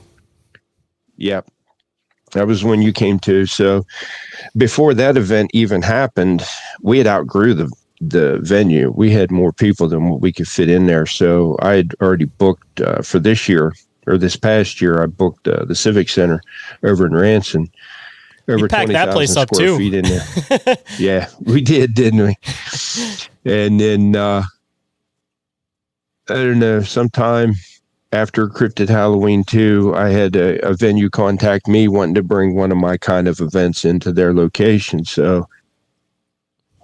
Yep. That was when you came to. So before that event even happened, we had outgrew the venue. We had more people than what we could fit in there. So I had already booked for this year, or this past year, I booked the Civic Center over in Ranson. Over 20,000 square feet in there. Yeah, we did, didn't we? And then, I don't know, sometime after Cryptid Halloween 2, I had a venue contact me wanting to bring one of my kind of events into their location. So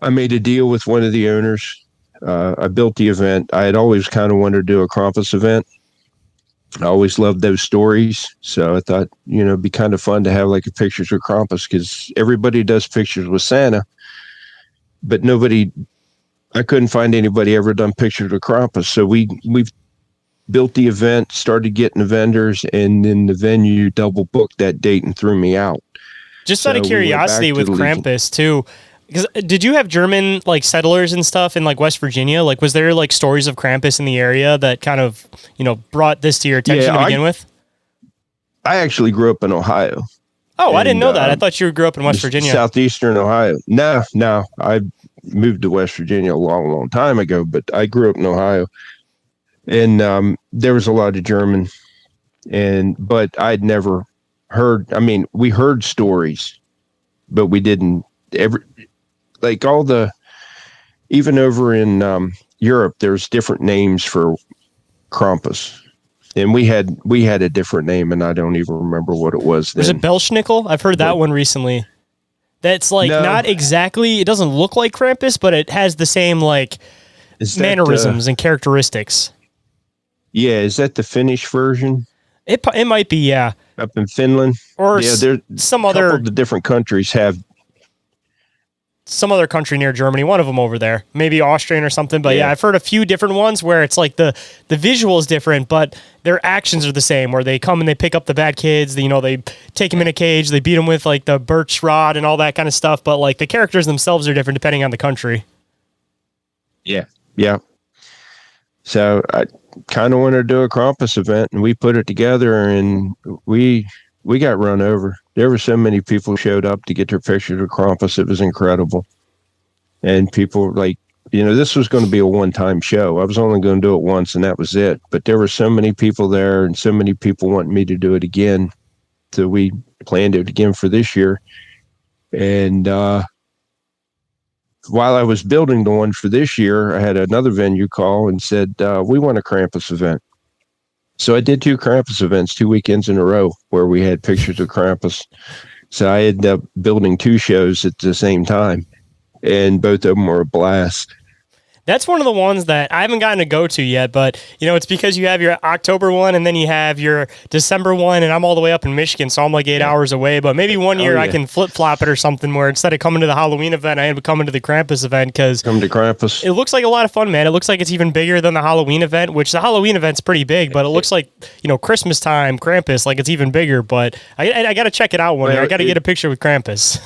I made a deal with one of the owners. I built the event. I had always kind of wanted to do a Krampus event. I always loved those stories. So I thought, it'd be kind of fun to have like a pictures with Krampus, because everybody does pictures with Santa, but I couldn't find anybody ever done pictures with Krampus. So we've built the event, started getting the vendors, and then the venue double booked that date and threw me out. Just out of curiosity with Krampus too, because did you have German like settlers and stuff in like West Virginia? Like, was there like stories of Krampus in the area that kind of, brought this to your attention to begin with? I actually grew up in Ohio. Oh, I didn't know that. I thought you grew up in West Virginia. Southeastern Ohio. No, I moved to West Virginia a long, long time ago, but I grew up in Ohio. And there was a lot of German, but I'd never heard, we heard stories, but we didn't ever, like even over in Europe, there's different names for Krampus. And we had a different name, and I don't even remember what it was then. Was it Belschnickel? I've heard that one recently. That's like not exactly, it doesn't look like Krampus, but it has the same like mannerisms and characteristics. Yeah, is that the Finnish version? It might be, yeah. Up in Finland? Or there's some a other... couple of the different countries have... Some other country near Germany, one of them over there. Maybe Austrian or something, but yeah, I've heard a few different ones where it's like the visual is different, but their actions are the same, where they come and they pick up the bad kids, they take them in a cage, they beat them with like the birch rod and all that kind of stuff, but like the characters themselves are different depending on the country. Yeah. So I kind of wanted to do a Krampus event, and we put it together, and we got run over. There were so many people who showed up to get their pictures of Krampus. It was incredible. And people were like, this was going to be a one-time show. I was only going to do it once, and that was it. But there were so many people there, and so many people wanting me to do it again. So we planned it again for this year. And while I was building the one for this year, I had another venue call and said, we want a Krampus event. So I did 2 Krampus events 2 weekends in a row where we had pictures of Krampus. So I ended up building 2 shows at the same time, and both of them were a blast. That's one of the ones that I haven't gotten to go to yet, but it's because you have your October one and then you have your December one, and I'm all the way up in Michigan, so I'm like 8 hours away. But maybe one year I can flip flop it or something, where instead of coming to the Halloween event, I end up coming to the Krampus event, because Come to Krampus. it looks like a lot of fun, man. It looks like it's even bigger than the Halloween event, which the Halloween event's pretty big, but it looks like Christmas time Krampus, like it's even bigger. But I got to check it out one year. I got to get a picture with Krampus.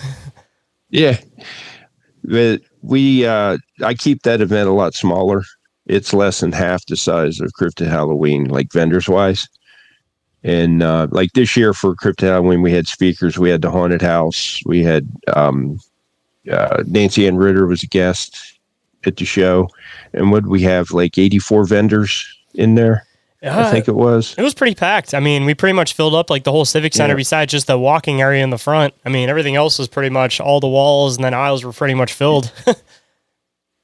Yeah. But I keep that event a lot smaller. It's less than half the size of Crypto Halloween, like vendors wise. And like this year for Crypto Halloween, we had speakers. We had the haunted house. We had Nancy Ann Ritter was a guest at the show. And what we have, like 84 vendors in there? I think it was. It was pretty packed. I mean, we pretty much filled up like the whole Civic Center besides just the walking area in the front. I mean, everything else was pretty much, all the walls and then aisles were pretty much filled.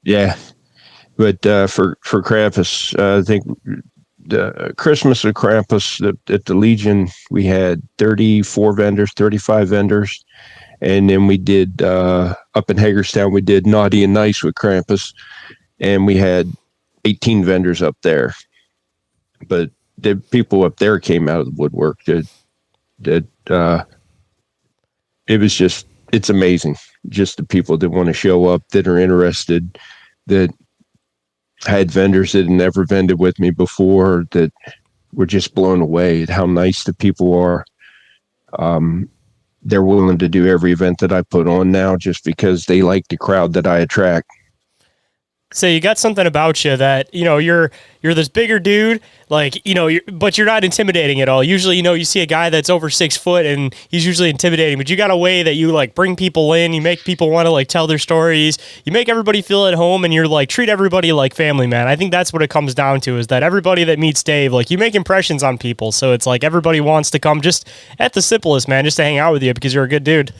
Yeah. But for Krampus, I think the Christmas of Krampus at the Legion, we had 34 vendors, 35 vendors. And then we did, up in Hagerstown, we did Naughty and Nice with Krampus. And we had 18 vendors up there. But the people up there came out of the woodwork. It was just, it's amazing. Just the people that want to show up, that are interested, that had vendors that had never vended with me before, that were just blown away at how nice the people are. They're willing to do every event that I put on now just because they like the crowd that I attract. So you got something about you that, you're this bigger dude, like, but you're not intimidating at all. Usually, you see a guy that's over 6 foot and he's usually intimidating, but you got a way that you like bring people in, you make people want to like tell their stories, you make everybody feel at home, and you're like, treat everybody like family, man. I think that's what it comes down to, is that everybody that meets Dave, like, you make impressions on people. So it's like everybody wants to come just at the simplest, man, just to hang out with you because you're a good dude.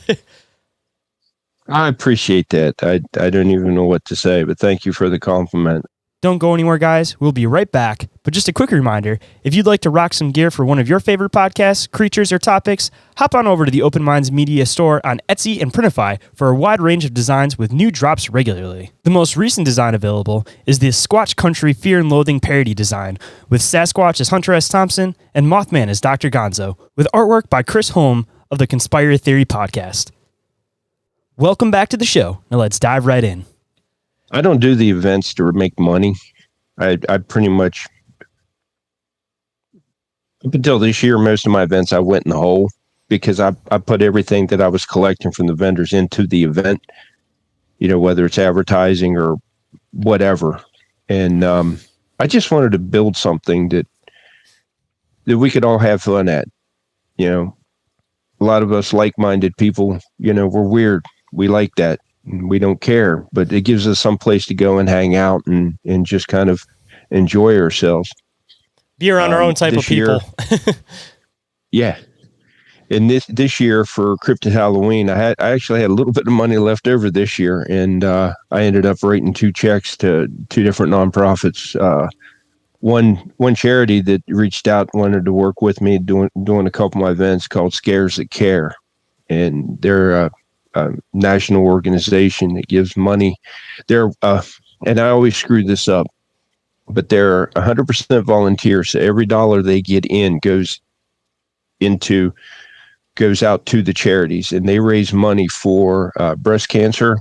I appreciate that. I don't even know what to say, but thank you for the compliment. Don't go anywhere, guys. We'll be right back. But just a quick reminder, if you'd like to rock some gear for one of your favorite podcasts, creatures, or topics, hop on over to the Open Minds Media store on Etsy and Printify for a wide range of designs with new drops regularly. The most recent design available is the Squatch Country Fear and Loathing parody design, with Sasquatch as Hunter S. Thompson and Mothman as Dr. Gonzo, with artwork by Chris Holm of the Conspire Theory podcast. Welcome back to the show. Now let's dive right in. I don't do the events to make money. I pretty much, up until this year, most of my events, I went in the hole because I put everything that I was collecting from the vendors into the event, whether it's advertising or whatever. And I just wanted to build something that we could all have fun at. A lot of us like-minded people, we're weird. We like that. We don't care, but it gives us some place to go and hang out and just kind of enjoy ourselves. Be around our own type of people. Yeah. And this year for Crypto Halloween, I actually had a little bit of money left over this year, and I ended up writing 2 checks to 2 different nonprofits. One charity that reached out, wanted to work with me doing a couple of my events, called Scares That Care, and they're a national organization that gives money. They're and I always screw this up, but they're 100% volunteer. So every dollar they get in goes out to the charities, and they raise money for breast cancer,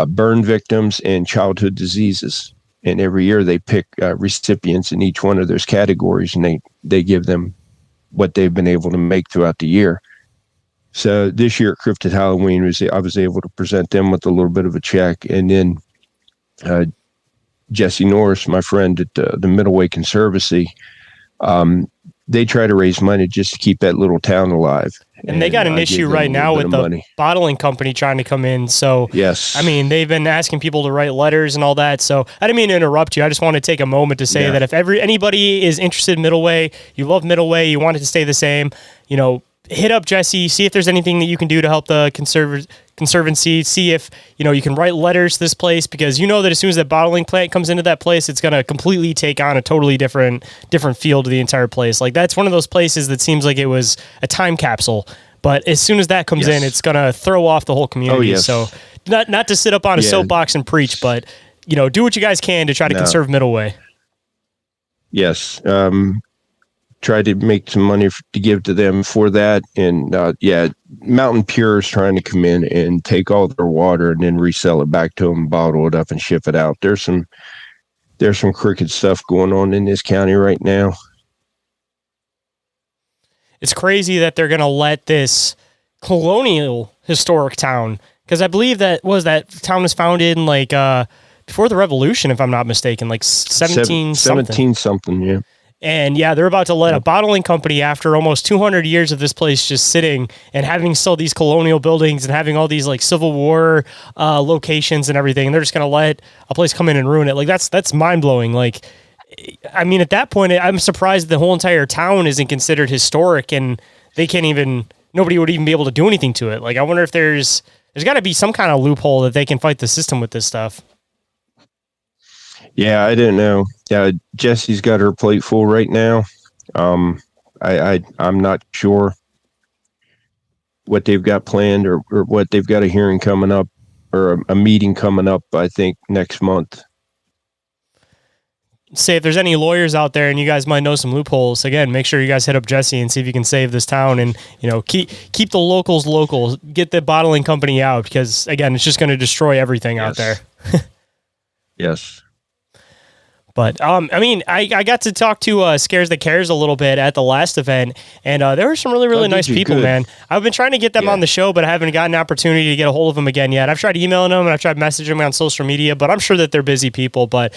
burn victims, and childhood diseases. And every year they pick recipients in each one of those categories, and they give them what they've been able to make throughout the year. So this year at Cryptid Halloween, I was able to present them with a little bit of a check. And then Jesse Norris, my friend at the Middleway Conservancy, they try to raise money just to keep that little town alive. And they got an issue right now with the bottling company trying to come in. So, yes. I mean, they've been asking people to write letters and all that. So I didn't mean to interrupt you. I just want to take a moment to say that if anybody is interested in Middleway, you love Middleway, you want it to stay the same, hit up Jesse, see if there's anything that you can do to help the conservancy, see if, you can write letters to this place, because that as soon as that bottling plant comes into that place, it's going to completely take on a totally different feel to the entire place. Like, that's one of those places that seems like it was a time capsule, but as soon as that comes in, it's going to throw off the whole community. Oh, yes. So not to sit up on a soapbox and preach, but do what you guys can to try to conserve middle way. Yes. Try to make some money to give to them for that. And Mountain Pure is trying to come in and take all their water and then resell it back to them, bottle it up and ship it out. There's some crooked stuff going on in this county right now. It's crazy that they're going to let this colonial historic town, because I believe that town was founded in like before the Revolution, if I'm not mistaken, like 17 something, yeah. And yeah, they're about to let a bottling company, after almost 200 years of this place just sitting and having still these colonial buildings and having all these like Civil War locations and everything, and they're just going to let a place come in and ruin it. Like that's mind blowing. Like, I mean, at that point, I'm surprised the whole entire town isn't considered historic, and nobody would even be able to do anything to it. Like, I wonder if there's got to be some kind of loophole that they can fight the system with this stuff. Yeah, I don't know. Yeah, Jesse's got her plate full right now. I'm not sure what they've got planned or what they've got a hearing coming up or a meeting coming up, I think, next month. Say if there's any lawyers out there and you guys might know some loopholes, again, make sure you guys hit up Jesse and see if you can save this town and, keep the locals local, get the bottling company out, because again, it's just going to destroy everything out there. Yes. But, I got to talk to Scares That Cares a little bit at the last event, and there were some really, really nice people, man. I've been trying to get them on the show, but I haven't gotten an opportunity to get a hold of them again yet. I've tried emailing them, and I've tried messaging them on social media, but I'm sure that they're busy people. But,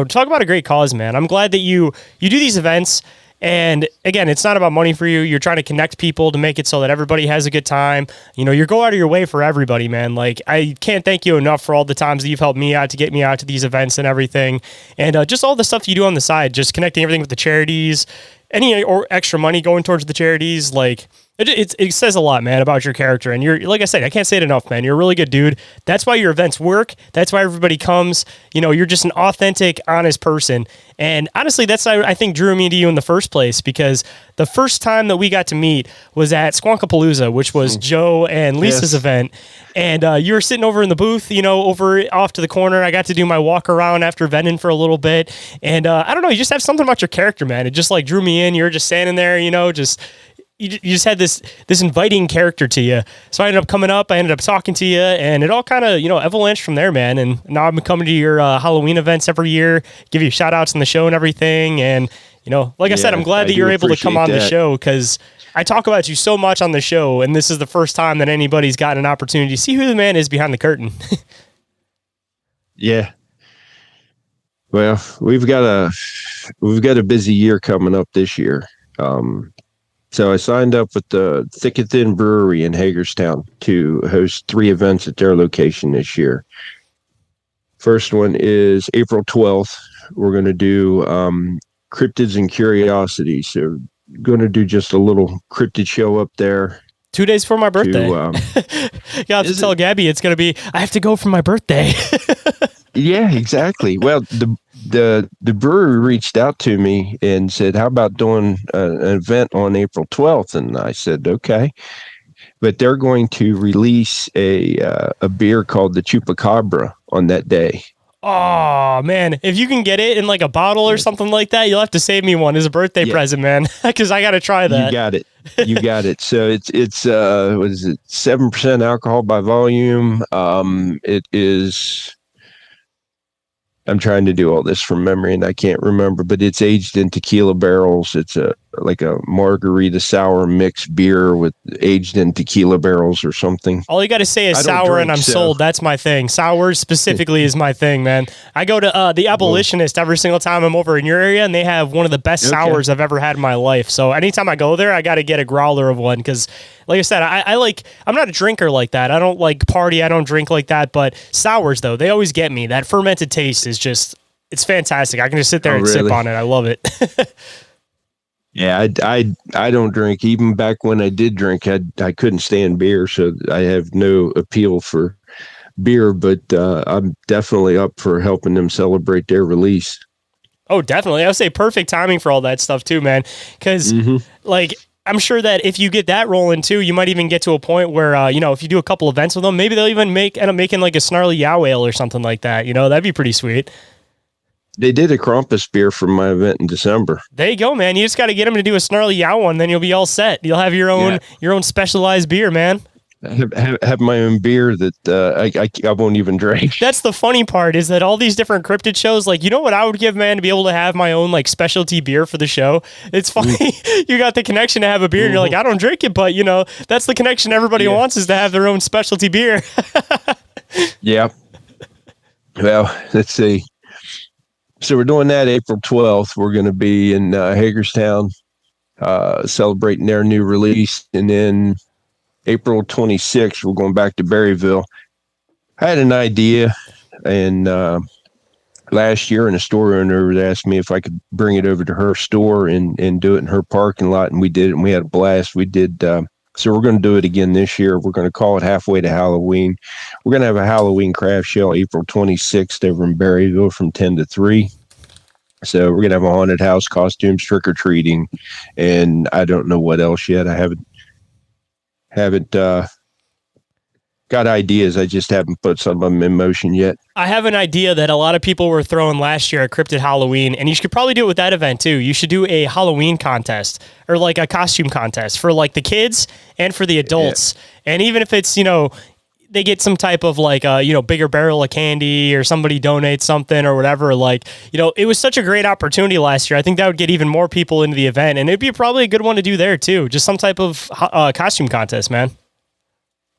talk about a great cause, man. I'm glad that you do these events. And again, it's not about money for you. You're trying to connect people to make it so that everybody has a good time. You go out of your way for everybody, man. Like, I can't thank you enough for all the times that you've helped me out to get me out to these events and everything. And just all the stuff you do on the side, just connecting everything with the charities, any or extra money going towards the charities. Like, it says a lot, man, about your character. And you're, like I said, I can't say it enough, man. You're a really good dude. That's why your events work. That's why everybody comes. You're just an authentic, honest person. And honestly, that's, I think, drew me to you in the first place, because the first time that we got to meet was at Squonkapalooza, which was Joe and Lisa's event. And you were sitting over in the booth, over off to the corner. I got to do my walk around after venting for a little bit. And I don't know, you just have something about your character, man. It just like drew me in. You were just standing there, you just had this inviting character to you. So I ended up coming up, I ended up talking to you, and it all kind of, avalanched from there, man. And now I've been coming to your Halloween events every year, give you shout outs on the show and everything. And, like I said, I'm glad that you're able to come on the show, because I talk about you so much on the show, and this is the first time that anybody's gotten an opportunity to see who the man is behind the curtain. Yeah. Well, we've got a busy year coming up this year. So I signed up with the Thick and Thin Brewery in Hagerstown to host 3 events at their location this year. First one is April 12th. We're going to do cryptids and curiosities. So going to do just a little cryptid show up there. 2 days before my birthday. You have to tell Gabby it's going to be, I have to go for my birthday. Yeah, exactly. Well, the brewery reached out to me and said, how about doing an event on April 12th? And I said, okay. But they're going to release a beer called the Chupacabra on that day. Oh, man. If you can get it in like a bottle or something like that, you'll have to save me one as a birthday present, man, because I got to try that. You got it. So it's what is it? 7% alcohol by volume. It is... I'm trying to do all this from memory and I can't remember, but it's aged in tequila barrels. It's like a margarita sour mixed beer with aged in tequila barrels or something. All you got to say is sour and I'm sold. That's my thing. Sour specifically is my thing, man. I go to the Abolitionist every single time I'm over in your area, and they have one of the best sours I've ever had in my life. So anytime I go there, I got to get a growler of one, because like I said, I'm not a drinker like that. I don't like party. I don't drink like that. But sours, though, they always get me. That fermented taste is just, it's fantastic. I can just sit there and sip on it. I love it. Yeah, I don't drink. Even back when I did drink, I couldn't stand beer, so I have no appeal for beer, but I'm definitely up for helping them celebrate their release. Oh, definitely. I would say perfect timing for all that stuff too, man. Because like I'm sure that if you get that rolling too, you might even get to a point where, if you do a couple events with them, maybe they'll even end up making like a Snarly Yow ale or something like that. That'd be pretty sweet. They did a Krampus beer for my event in December. There you go, man. You just got to get them to do a Snarly Yow one, then you'll be all set. You'll have your own specialized beer, man. Have my own beer that I won't even drink. That's the funny part, is that all these different cryptid shows, like, what I would give, man, to be able to have my own like specialty beer for the show. It's funny. You got the connection to have a beer and you're like, I don't drink it, but that's the connection everybody wants, is to have their own specialty beer. Yeah. Well, let's see. So we're doing that April 12th. We're going to be in Hagerstown celebrating their new release. And then April 26th, we're going back to Berryville. I had an idea, and last year, and a store owner asked me if I could bring it over to her store and do it in her parking lot, and we did it, and we had a blast. We did. So we're going to do it again this year. We're going to call it Halfway to Halloween. We're going to have a Halloween craft show April 26th over in Berryville from 10 to 3. So we're going to have a haunted house, costumes, trick-or-treating, and I don't know what else yet. I haven't got ideas. I just haven't put some of them in motion yet. I have an idea that a lot of people were throwing last year at Cryptid Halloween, and you should probably do it with that event too. You should do a Halloween contest, or like a costume contest for like the kids and for the adults. Yeah. And even if it's, they get some type of like, bigger barrel of candy, or somebody donates something or whatever. Like, it was such a great opportunity last year. I think that would get even more people into the event, and it'd be probably a good one to do there too. Just some type of costume contest, man.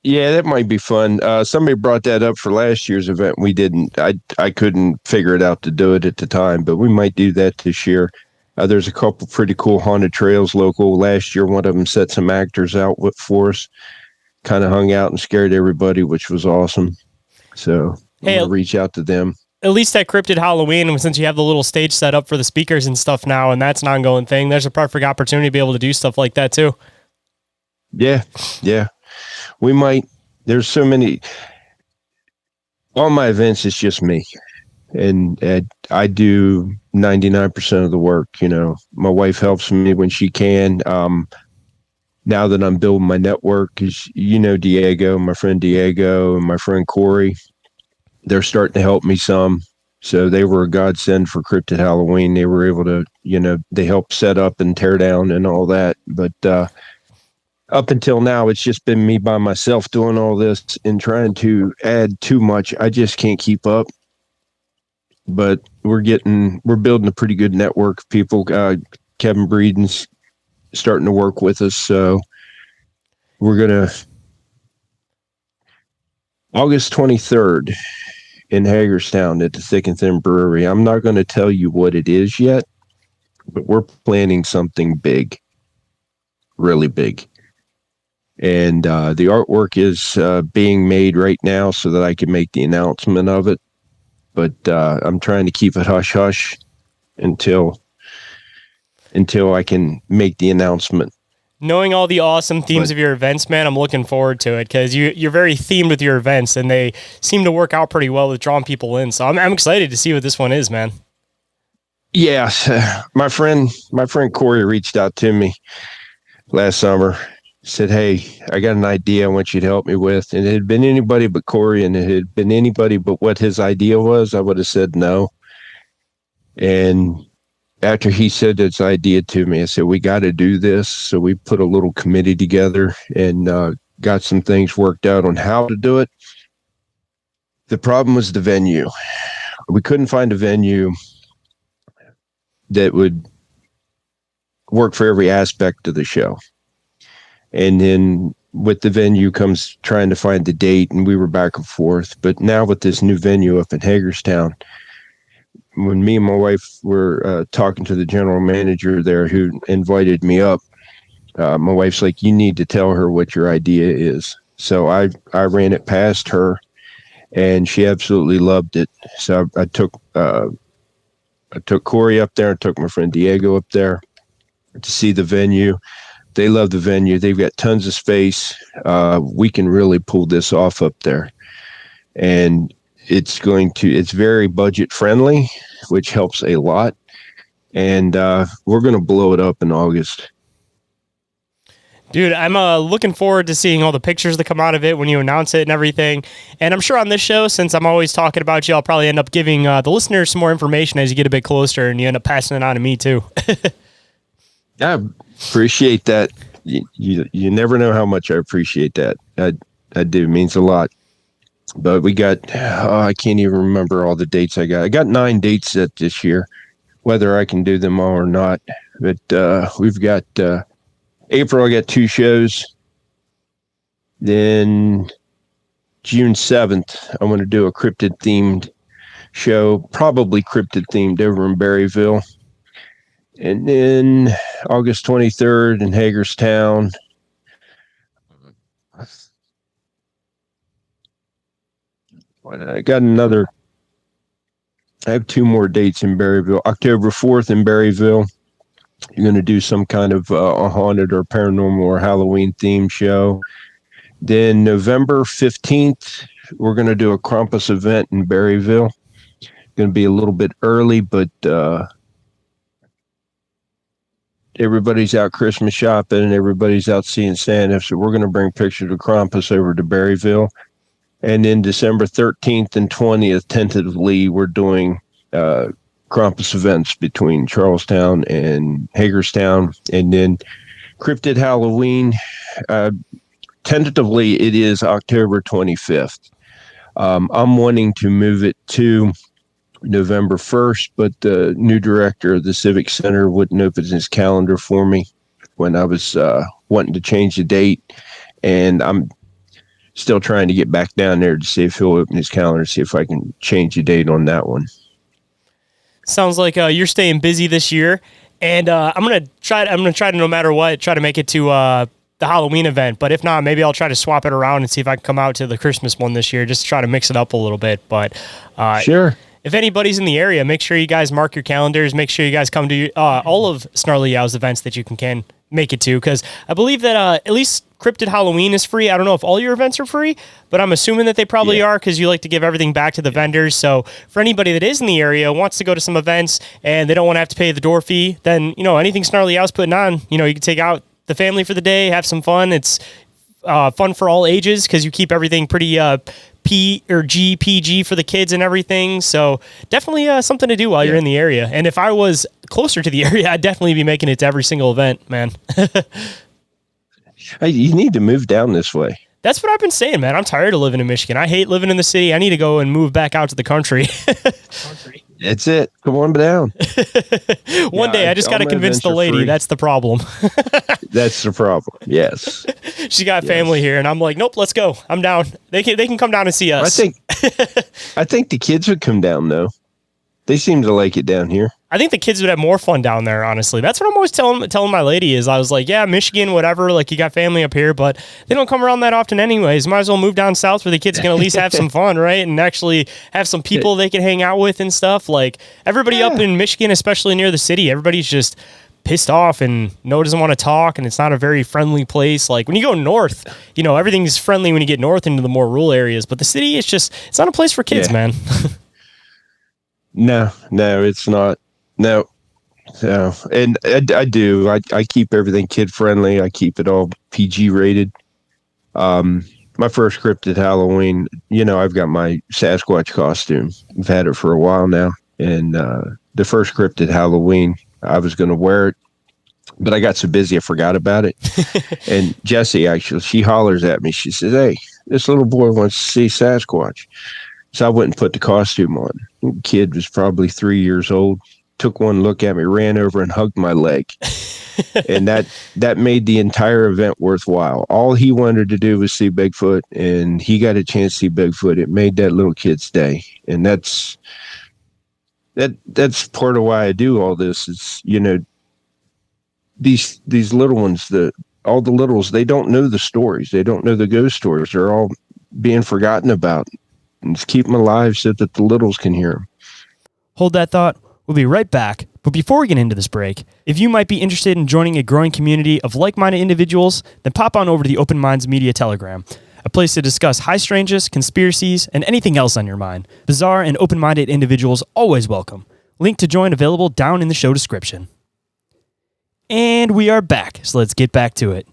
Yeah, that might be fun. Somebody brought that up for last year's event. We didn't. I couldn't figure it out to do it at the time, but we might do that this year. There's a couple pretty cool haunted trails local. Last year, one of them set some actors out for us, kind of hung out and scared everybody, which was awesome. So I'm going to reach out to them. At least at Cryptid Halloween, since you have the little stage set up for the speakers and stuff now, and that's an ongoing thing, there's a perfect opportunity to be able to do stuff like that too. Yeah. We might. There's so many. All my events, it's just me, and I do 99% of the work. My wife helps me when she can. Now that I'm building my network, because Diego, my friend Diego, and my friend Corey, they're starting to help me some. So they were a godsend for Cryptid Halloween. They were able to, they helped set up and tear down and all that. But up until now, it's just been me by myself doing all this and trying to add too much. I just can't keep up. But we're building a pretty good network of people. Kevin Breeden's starting to work with us. So we're going to August 23rd in Hagerstown at the Thick and Thin Brewery. I'm not going to tell you what it is yet, but we're planning something big, really big. And the artwork is being made right now so that I can make the announcement of it. But I'm trying to keep it hush hush until I can make the announcement. Knowing all the awesome themes of your events, man, I'm looking forward to it, because you're very themed with your events, and they seem to work out pretty well with drawing people in. So I'm excited to see what this one is, man. Yes, my friend Corey reached out to me last summer. Said, hey, I got an idea I want you to help me with. And it had been anybody but Corey, and it had been anybody but what his idea was, I would have said no. And after he said his idea to me, I said, we got to do this. So we put a little committee together and got some things worked out on how to do it. The problem was the venue. We couldn't find a venue that would work for every aspect of the show. And then with the venue comes trying to find the date, and we were back and forth. But now with this new venue up in Hagerstown, when me and my wife were talking to the general manager there who invited me up, my wife's like, you need to tell her what your idea is. So I ran it past her, and she absolutely loved it. So I took Corey up there, and took my friend Diego up there to see the venue. They love the venue. They've got tons of space. We can really pull this off up there. And it's very budget friendly, which helps a lot. And we're going to blow it up in August. Dude, I'm looking forward to seeing all the pictures that come out of it when you announce it and everything. And I'm sure on this show, since I'm always talking about you, I'll probably end up giving the listeners some more information as you get a bit closer, and you end up passing it on to me too. I appreciate that. You never know how much I appreciate that. I do. It means a lot. But we got, I can't even remember all the dates I got. I got 9 dates set this year, whether I can do them all or not. But we've got April, I got 2 shows. Then June 7th, I'm going to do a cryptid-themed show, probably cryptid-themed over in Berryville. And then August 23rd in Hagerstown. I got another. I have 2 more dates in Berryville. October 4th in Berryville. You're going to do some kind of a haunted or paranormal or Halloween themed show. Then November 15th, we're going to do a Krampus event in Berryville. Going to be a little bit early, but everybody's out Christmas shopping and everybody's out seeing Santa. So we're going to bring pictures of Krampus over to Berryville. And then December 13th and 20th, tentatively, we're doing Krampus events between Charlestown and Hagerstown. And then Cryptid Halloween, tentatively, it is October 25th. I'm wanting to move it to November 1st, but the new director of the Civic Center wouldn't open his calendar for me when I was wanting to change the date. And I'm still trying to get back down there to see if he'll open his calendar, see if I can change the date on that one. Sounds like you're staying busy this year, and I'm gonna try to no matter what try to make it to the Halloween event. But if not, maybe I'll try to swap it around and see if I can come out to the Christmas one this year, just to try to mix it up a little bit. But sure. If anybody's in the area, make sure you guys mark your calendars. Make sure you guys come to all of Snarly Yow's events that you can make it to, because I believe that at least Cryptid Halloween is free. I don't know if all your events are free, but I'm assuming that they probably are, because you like to give everything back to the vendors. So for anybody that is in the area, wants to go to some events, and they don't want to have to pay the door fee, then, anything Snarly Yow's putting on, you can take out the family for the day, have some fun. It's fun for all ages, because you keep everything pretty PG for the kids and everything. So definitely something to do while you're in the area. And if I was closer to the area, I'd definitely be making it to every single event, man. Hey, you need to move down this way. That's what I've been saying, man. I'm tired of living in Michigan. I hate living in the city. I need to go and move back out to the country. That's it. Come on down. One day, I just got to convince the lady. Free. That's the problem. That's the problem. Yes. She got family here, and I'm like, nope, let's go. I'm down. They can come down and see us. I think the kids would come down, though. They seem to like it down here. I think the kids would have more fun down there, honestly. That's what I'm always telling my lady is I was like, yeah, Michigan, whatever, like you got family up here, but they don't come around that often anyways. Might as well move down south where the kids can at least have some fun, right? And actually have some people they can hang out with and stuff. Like everybody up in Michigan, especially near the city, everybody's just pissed off and doesn't want to talk, and it's not a very friendly place. Like when you go north, everything's friendly when you get north into the more rural areas, but the city is it's not a place for kids, man. No, it's not. No. And I do. I keep everything kid friendly. I keep it all PG rated. My first cryptid Halloween, I've got my Sasquatch costume. I've had it for a while now. And the first cryptid Halloween, I was going to wear it, but I got so busy I forgot about it. And Jessie, actually, she hollers at me. She says, "Hey, this little boy wants to see Sasquatch." So I went and put the costume on. The kid was probably 3 years old. Took one look at me, ran over and hugged my leg. And that made the entire event worthwhile. All he wanted to do was see Bigfoot, and he got a chance to see Bigfoot. It made that little kid's day. And that's part of why I do all this is, these little ones, all the littles, they don't know the stories. They don't know the ghost stories. They're all being forgotten about. And just keep them alive so that the littles can hear them. Hold that thought. We'll be right back. But before we get into this break, if you might be interested in joining a growing community of like-minded individuals, then pop on over to the Open Minds Media Telegram, a place to discuss high strangeness, conspiracies, and anything else on your mind. Bizarre and open-minded individuals always welcome. Link to join available down in the show description. And we are back, so let's get back to it.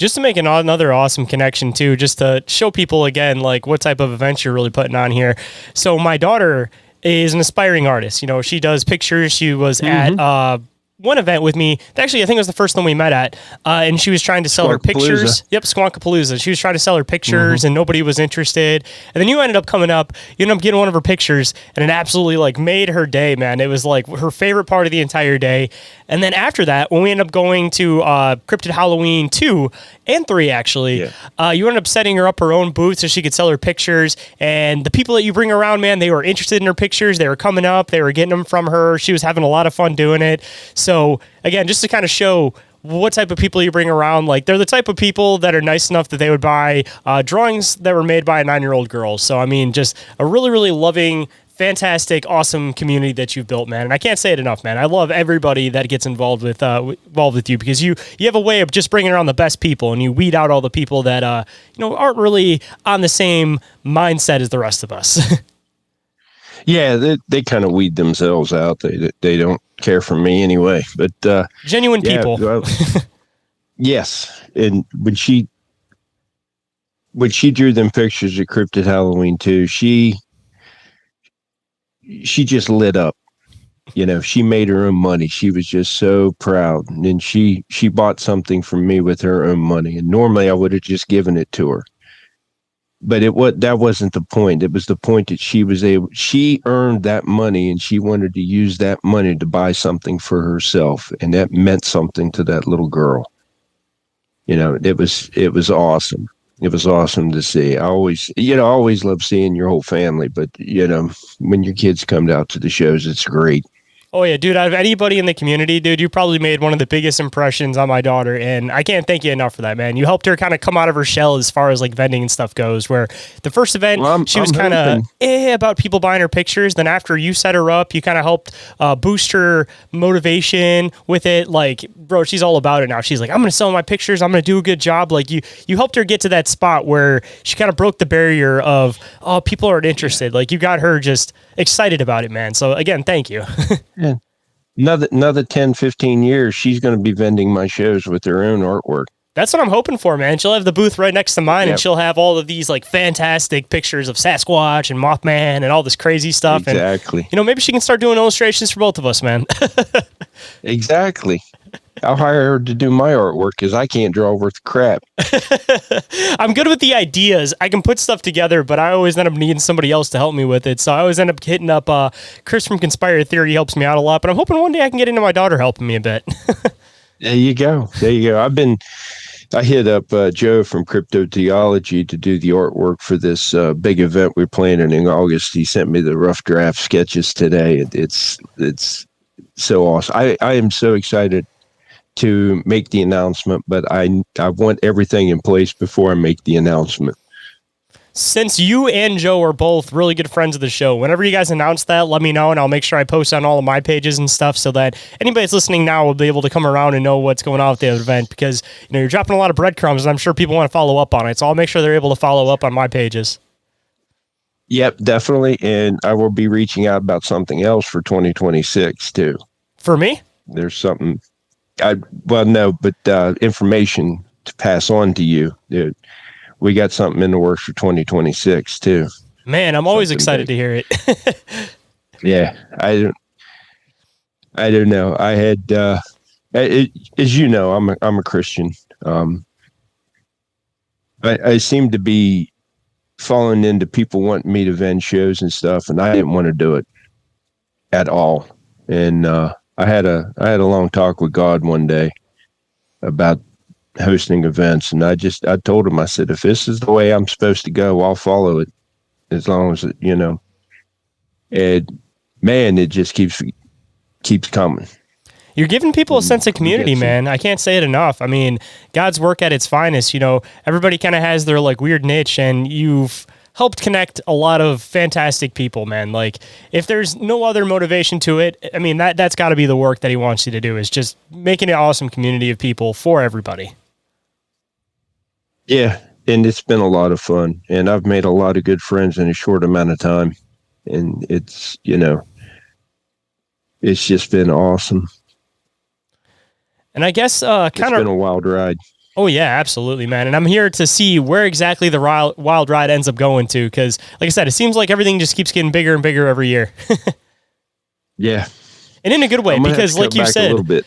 just to make another awesome connection too, just to show people again, like what type of events you're really putting on here. So my daughter is an aspiring artist. You know, she does pictures. She was at one event with me. Actually, I think it was the first one we met at, and she was trying to sell her pictures. Yep, Squonkapalooza. She was trying to sell her pictures, and nobody was interested. And then you ended up coming up. You ended up getting one of her pictures, and it absolutely like made her day, man. It was like her favorite part of the entire day. And then after that, when we ended up going to Cryptid Halloween 2 and 3, actually, you ended up setting her up her own booth so she could sell her pictures. And the people that you bring around, man, they were interested in her pictures. They were coming up. They were getting them from her. She was having a lot of fun doing it. So again, just to kind of show what type of people you bring around, like they're the type of people that are nice enough that they would buy drawings that were made by a 9-year-old girl. So, I mean, just a really, really loving, fantastic, awesome community that you've built, man. And I can't say it enough, man. I love everybody that gets involved with you, because you have a way of just bringing around the best people, and you weed out all the people that aren't really on the same mindset as the rest of us. Yeah, they kind of weed themselves out. They don't care for me anyway. But genuine people. Well, yes, and when she drew them pictures at Cryptid Halloween 2, she just lit up. You know, she made her own money. She was just so proud, and then she bought something from me with her own money. And normally I would have just given it to her. But that wasn't the point. It was the point that she earned that money, and she wanted to use that money to buy something for herself. And that meant something to that little girl. You know, it was awesome. It was awesome to see. I always love seeing your whole family, but when your kids come out to the shows, it's great. Oh, yeah, dude, out of anybody in the community, dude, you probably made one of the biggest impressions on my daughter, and I can't thank you enough for that, man. You helped her kind of come out of her shell as far as, like, vending and stuff goes, where the first event, she was kind of about people buying her pictures. Then after you set her up, you kind of helped boost her motivation with it. Like, bro, she's all about it now. She's like, I'm going to sell my pictures. I'm going to do a good job. Like, you helped her get to that spot where she kind of broke the barrier of, oh, people aren't interested. Like, you got her just excited about it, man. So, again, thank you. Yeah. Another 10, 15 years, she's going to be vending my shows with her own artwork. That's what I'm hoping for, man. She'll have the booth right next to mine, and she'll have all of these like fantastic pictures of Sasquatch and Mothman and all this crazy stuff. Exactly. And, maybe she can start doing illustrations for both of us, man. Exactly. I'll hire her to do my artwork because I can't draw worth crap. I'm good with the ideas. I can put stuff together, but I always end up needing somebody else to help me with it. So I always end up hitting up Chris from Conspire Theory. Helps me out a lot, but I'm hoping one day I can get into my daughter helping me a bit. There you go. I hit up Joe from Cryptoteeology to do the artwork for this big event we're planning in August. He sent me the rough draft sketches today. It's so awesome. I am so excited to make the announcement, but I want everything in place before I make the announcement. Since you and Joe are both really good friends of the show, whenever you guys announce that, let me know, and I'll make sure I post on all of my pages and stuff so that anybody that's listening now will be able to come around and know what's going on with the event, because you're dropping a lot of breadcrumbs, and I'm sure people want to follow up on it. So I'll make sure they're able to follow up on my pages. Yep, definitely. And I will be reaching out about something else for 2026 too. For me? There's something. Information to pass on to you. Dude, we got something in the works for 2026 too. Man, I'm always excited to hear it. Yeah, I don't know. I had, as you know, I'm a Christian. I seem to be falling into people wanting me to vend shows and stuff, and I didn't want to do it at all. And I had a long talk with God one day about hosting events, and I told him, I said, if this is the way I'm supposed to go, I'll follow it, as long as and man, it just keeps coming. You're giving people a sense of community, man. I can't say it enough. I mean, God's work at its finest. Everybody kind of has their like weird niche, and you've helped connect a lot of fantastic people, man. Like, if there's no other motivation to it, I mean, that's got to be the work that he wants you to do, is just making an awesome community of people for everybody. Yeah, and it's been a lot of fun, and I've made a lot of good friends in a short amount of time, and it's just been awesome. And I guess it's been a wild ride. Oh yeah, absolutely, man. And I'm here to see where exactly the wild ride ends up going to, because, like I said, it seems like everything just keeps getting bigger and bigger every year. Yeah. And in a good way, I'm gonna have because to like cut you back a said, little bit.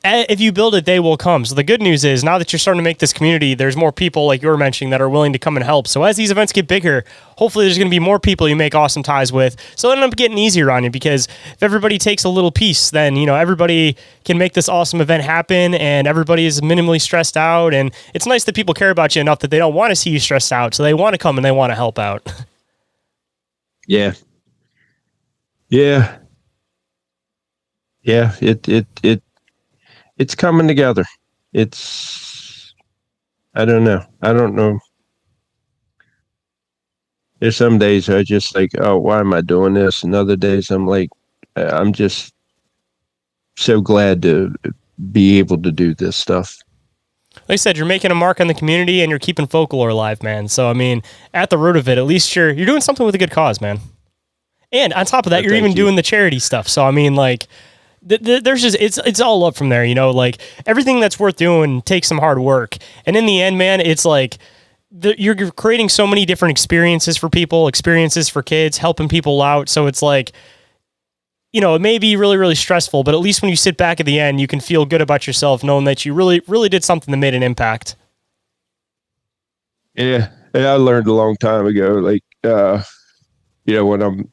if you build it, they will come. So the good news is now that you're starting to make this community, there's more people like you were mentioning that are willing to come and help. So as these events get bigger, hopefully there's going to be more people you make awesome ties with. So it'll end up getting easier on you, because if everybody takes a little piece, then, you know, everybody can make this awesome event happen, and everybody is minimally stressed out. And it's nice that people care about you enough that they don't want to see you stressed out. So they want to come and they want to help out. Yeah. Yeah. Yeah. It's coming together. I don't know. I don't know. There's some days I just like, oh, why am I doing this? And other days I'm like, I'm just so glad to be able to do this stuff. Like I said, you're making a mark on the community and you're keeping folklore alive, man. So, I mean, at the root of it, at least you're doing something with a good cause, man. And on top of that, you're even doing the charity stuff. So, I mean, like, there's just, it's all up from there, you know, like everything that's worth doing takes some hard work. And in the end, man, it's like you're creating so many different experiences for people, experiences for kids, helping people out. So it's like, you know, it may be really, really stressful, but at least when you sit back at the end, you can feel good about yourself knowing that you really, really did something that made an impact. Yeah. I learned a long time ago, like, you know, when I'm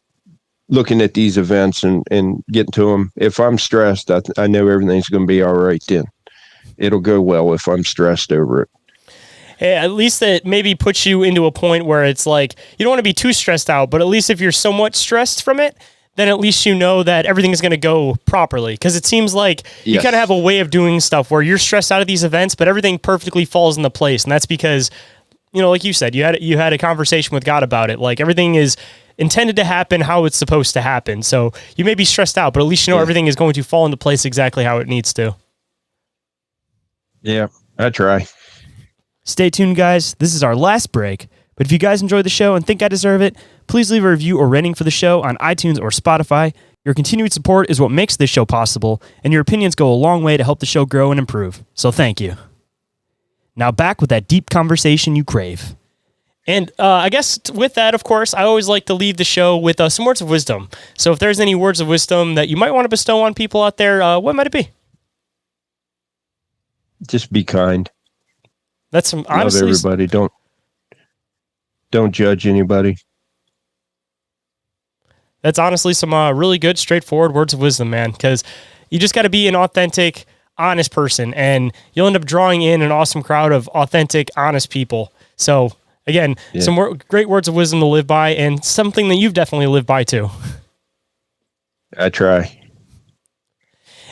looking at these events and getting to them, if I'm stressed, I know everything's going to be all right then. It'll go well if I'm stressed over it. Hey, at least that maybe puts you into a point where it's like, you don't want to be too stressed out, but at least if you're somewhat stressed from it, then at least you know that everything is going to go properly. Because it seems like you kind of have a way of doing stuff where you're stressed out of these events, but everything perfectly falls into place. And that's because, you know, like you said, you had a conversation with God about it. Like everything is intended to happen how it's supposed to happen. So you may be stressed out, but at least you know everything is going to fall into place exactly how it needs to. Yeah, I try. Stay tuned, guys. This is our last break. But if you guys enjoyed the show and think I deserve it, please leave a review or rating for the show on iTunes or Spotify. Your continued support is what makes this show possible, and your opinions go a long way to help the show grow and improve. So thank you. Now back with that deep conversation you crave. And I guess with that, of course, I always like to leave the show with some words of wisdom. So if there's any words of wisdom that you might want to bestow on people out there, what might it be? Just be kind. That's some honestly. Love everybody. Don't judge anybody. That's honestly some really good, straightforward words of wisdom, man. Because you just got to be an authentic, honest person, and you'll end up drawing in an awesome crowd of authentic, honest people. So again, some great words of wisdom to live by, and something that you've definitely lived by too. I try.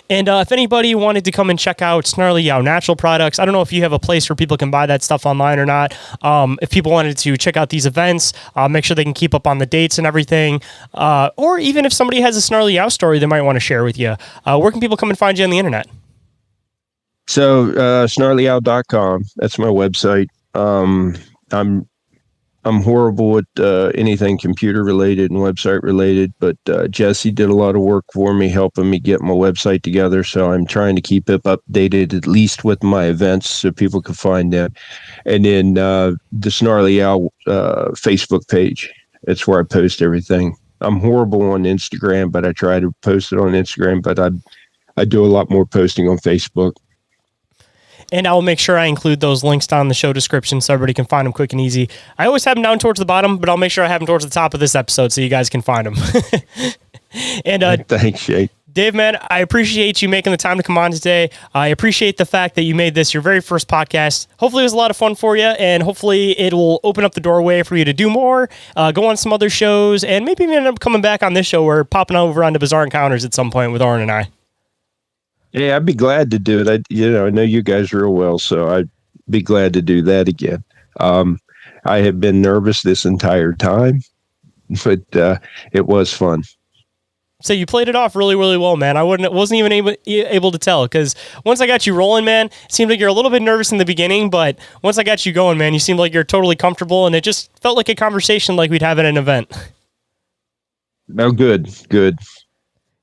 And if anybody wanted to come and check out Snarly Yow natural products, I don't know if you have a place where people can buy that stuff online or not. If people wanted to check out these events, make sure they can keep up on the dates and everything. Or even if somebody has a Snarly Yow story they might want to share with you, where can people come and find you on the internet? So snarlyyow.com. That's my website. I'm horrible at anything computer related and website related, but Jesse did a lot of work for me, helping me get my website together. So I'm trying to keep it updated, at least with my events, so people can find them. And then the Snarly Yow Facebook page. It's where I post everything. I'm horrible on Instagram, but I try to post it on Instagram, but I do a lot more posting on Facebook. And I'll make sure I include those links down in the show description so everybody can find them quick and easy. I always have them down towards the bottom, but I'll make sure I have them towards the top of this episode so you guys can find them. And thanks, Shayn. Dave, man, I appreciate you making the time to come on today. I appreciate the fact that you made this your very first podcast. Hopefully it was a lot of fun for you, and hopefully it will open up the doorway for you to do more, go on some other shows, and maybe even end up coming back on this show or popping over onto Bizarre Encounters at some point with Orin and I. Yeah, I'd be glad to do it. I know you guys real well, so I'd be glad to do that again. I have been nervous this entire time, but it was fun. So you played it off really, really well, man. Wasn't even able to tell, because once I got you rolling, man, it seemed like you're a little bit nervous in the beginning, but once I got you going, man, you seemed like you're totally comfortable, and it just felt like a conversation like we'd have at an event. Oh, good.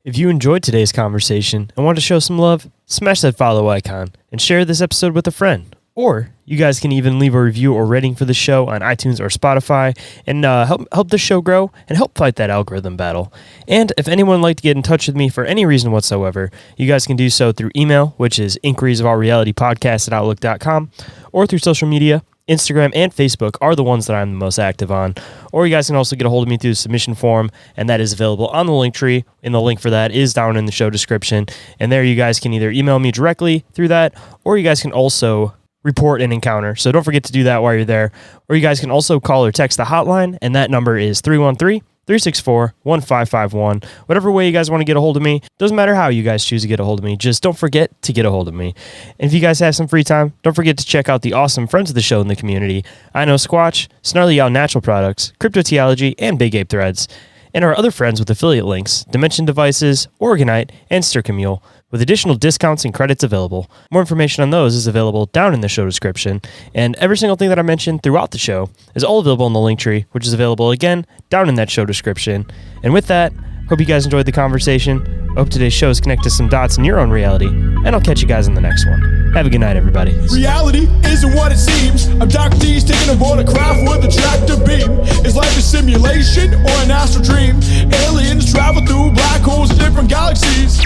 If you enjoyed today's conversation and want to show some love, smash that follow icon and share this episode with a friend. Or you guys can even leave a review or rating for the show on iTunes or Spotify and help the show grow and help fight that algorithm battle. And if anyone would like to get in touch with me for any reason whatsoever, you guys can do so through email, which is inquiriesofallrealitypodcast@outlook.com, or through social media. Instagram and Facebook are the ones that I'm the most active on. Or you guys can also get a hold of me through the submission form, and that is available on the link tree. And the link for that is down in the show description. And there you guys can either email me directly through that, or you guys can also report an encounter. So don't forget to do that while you're there. Or you guys can also call or text the hotline, and that number is 313-364-1551. Whatever way you guys want to get a hold of me, doesn't matter how you guys choose to get a hold of me, just don't forget to get a hold of me. And if you guys have some free time, don't forget to check out the awesome friends of the show in the community, IKNOWSQUATCH, Snarly Yow Natural Products, Cryptoteeology, and Big Ape Threads, and our other friends with affiliate links, Dimension Devices, Oregon-ite, and Mule, with additional discounts and credits available. More information on those is available down in the show description, and every single thing that I mentioned throughout the show is all available in the link tree, which is available again down in that show description. And with that, hope you guys enjoyed the conversation. I hope today's show has connected some dots in your own reality, and I'll catch you guys in the next one. Have a good night, everybody. Reality isn't what it seems. I'm Dr. D's taking aboard a craft with a tractor beam. Is life a simulation or an astral dream? Aliens travel through black holes in different galaxies.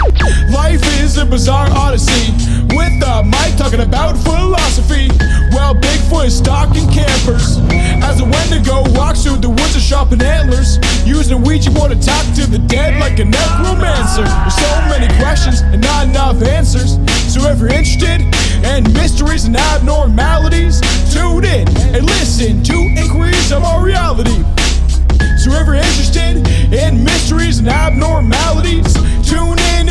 Life is a bizarre odyssey, with a mic talking about philosophy. Well, Bigfoot is stalking campers as a Wendigo walks through the woods of sharpened antlers, using a Ouija board to talk to the dead like a necromancer. There's so many questions and not enough answers. So if you're interested in mysteries and abnormalities, tune in and listen to Inquiries of Our Reality. So if you're interested in mysteries and abnormalities, tune in